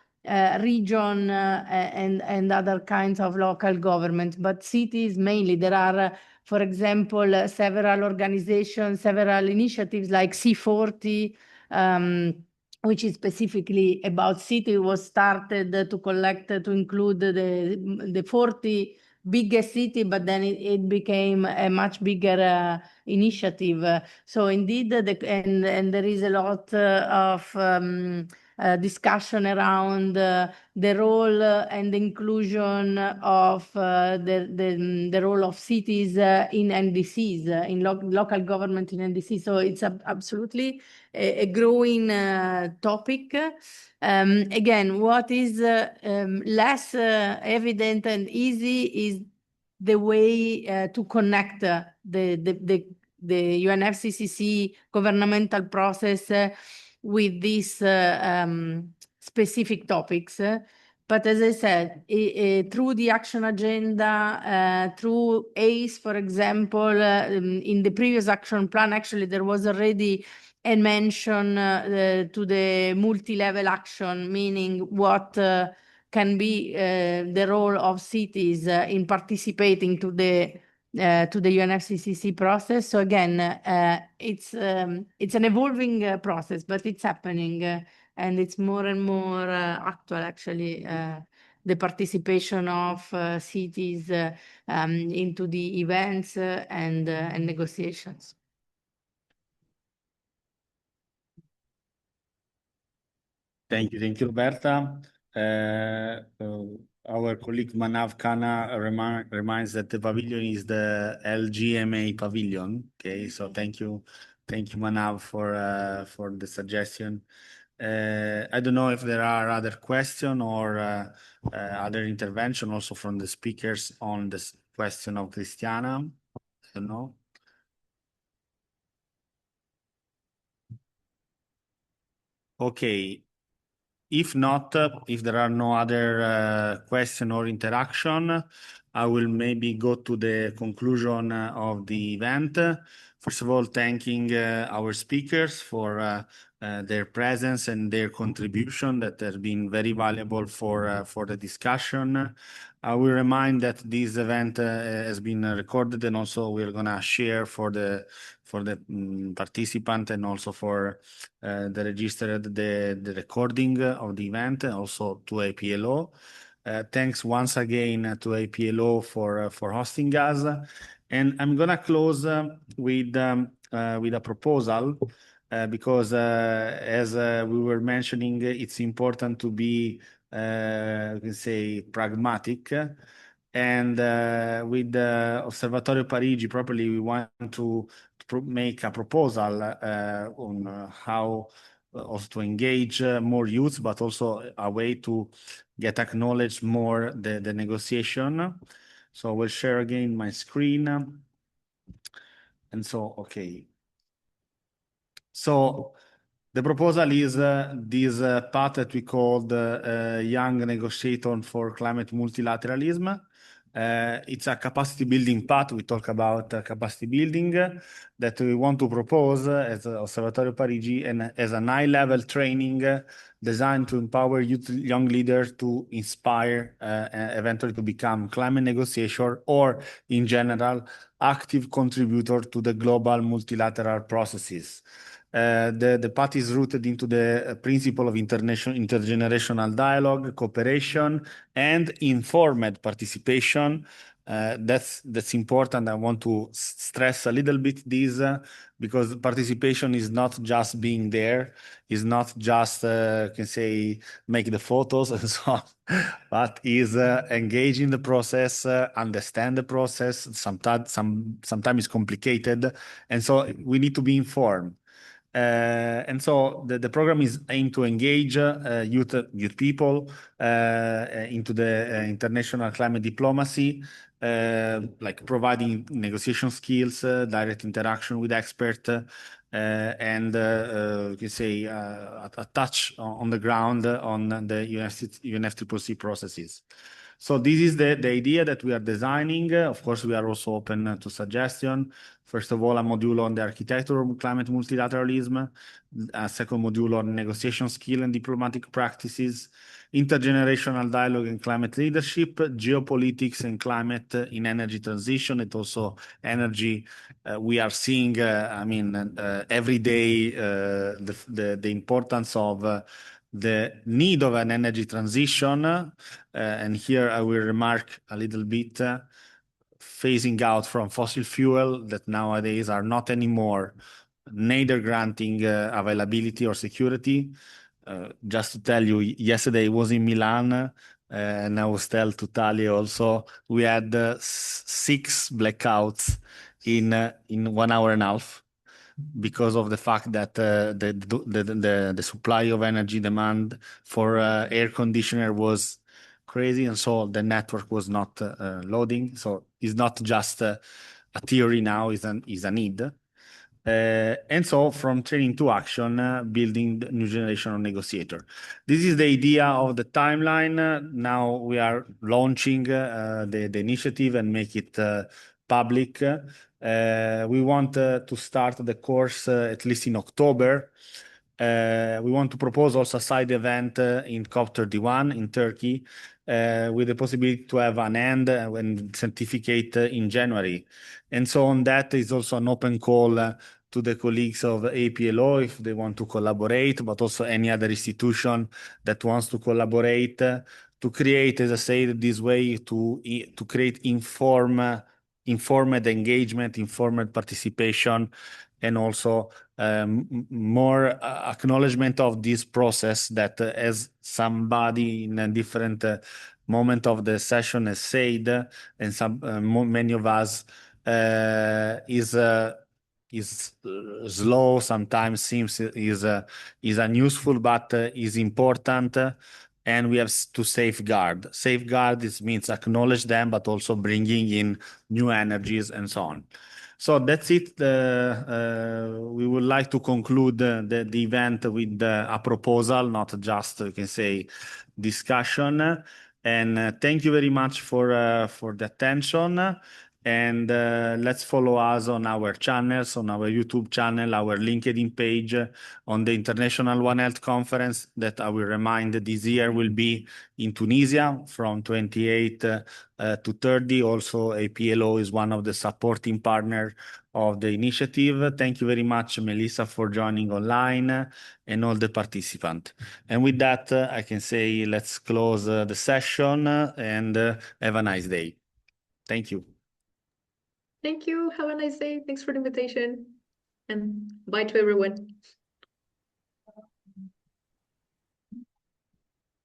region and other kinds of local governments. But cities mainly, there are for example, several organizations, several initiatives like C40, which is specifically about city, was started to collect, to include the 40 biggest city, but then it became a much bigger initiative. So indeed, and there is a lot of discussion around the role and the inclusion of the role of cities in NDCs, in local government in NDC. So it's absolutely a growing topic. Again, what is less evident and easy is the way to connect the UNFCCC governmental process with these specific topics. But as I said, through the action agenda, through ACE, for example, in the previous action plan, actually, there was already a mention to the multi-level action, meaning what can be the role of cities in participating to the UNFCCC process. So again, it's an evolving process, but it's happening, and it's more and more actual, actually, the participation of cities into the events and negotiations. Thank you, Roberta. Our colleague Manav Khanna reminds that the pavilion is the LGMA pavilion. Okay, so thank you, Manav, for the suggestion. I don't know if there are other questions or other intervention also from the speakers on this question of Cristiana. I don't know. Okay. If not, if there are no other question or interaction, I will maybe go to the conclusion of the event. First of all, thanking our speakers for their presence and their contribution that has been very valuable for the discussion. I will remind that this event has been recorded, and also we're gonna share for the participant and also for the registered the recording of the event, also to APLO. Thanks once again to APLO for hosting us. And I'm gonna close with a proposal because as we were mentioning, it's important to be we can say pragmatic. And with the Osservatorio Parigi, probably we want to make a proposal on how also to engage more youth, but also a way to get acknowledged more the negotiation. So I will share again my screen. And so, okay. So the proposal is this path that we call the Young Negotiator for Climate Multilateralism. It's a capacity building path. We talk about capacity building that we want to propose as Osservatorio Parigi and as an high-level training designed to empower young leaders to inspire eventually to become climate negotiator or, in general, active contributor to the global multilateral processes. The path is rooted into the principle of intergenerational dialogue, cooperation, and informed participation. That's important. I want to stress a little bit this because participation is not just being there, is not just can say make the photos and so on, but is engage in the process, understand the process. Sometimes it's complicated, and so we need to be informed. And so the program is aimed to engage youth people into the international climate diplomacy, like providing negotiation skills, direct interaction with experts, and you can say a touch on the ground on the UNFCCC processes. So this is the idea that we are designing. Of course, we are also open to suggestion. First of all, a module on the architecture of climate multilateralism, a second module on negotiation skill and diplomatic practices, intergenerational dialogue and climate leadership, geopolitics and climate in energy transition, and also energy. We are seeing, every day the importance of the need of an energy transition. And here I will remark a little bit phasing out from fossil fuel that nowadays are not anymore neither granting availability or security. Just to tell you, yesterday I was in Milan, and I was to Tali also, we had 6 blackouts in 1 hour and a half because of the fact that the supply of energy demand for air conditioner was crazy, and so the network was not loading. So it's not just a theory now; is a need. And so from training to action, building the new generation of negotiator. This is the idea of the timeline. Now we are launching the initiative and make it public. We want to start the course at least in October. We want to propose also a side event in COP31 in Turkey with the possibility to have an end and certificate in January. And so on that is also an open call to the colleagues of APLO if they want to collaborate, but also any other institution that wants to collaborate to create, as I said, this way to create informed engagement, informed participation, and also more acknowledgement of this process that, as somebody in a different moment of the session has said, and many of us is slow, sometimes seems is unuseful, but is important, and we have to safeguard. Safeguard this means acknowledge them, but also bringing in new energies and so on. So that's it. We would like to conclude the event with a proposal, not just, you can say, discussion. And thank you very much for the attention. And let's follow us on our channels, on our YouTube channel, our LinkedIn page, on the International One Health Conference that I will remind this year will be in Tunisia from 28 to 30. Also, APLO is one of the supporting partners of the initiative. Thank you very much, Melissa, for joining online and all the participants. And with that, I can say let's close the session and have a nice day. Thank you. Thank you. Have a nice day. Thanks for the invitation. And bye to everyone.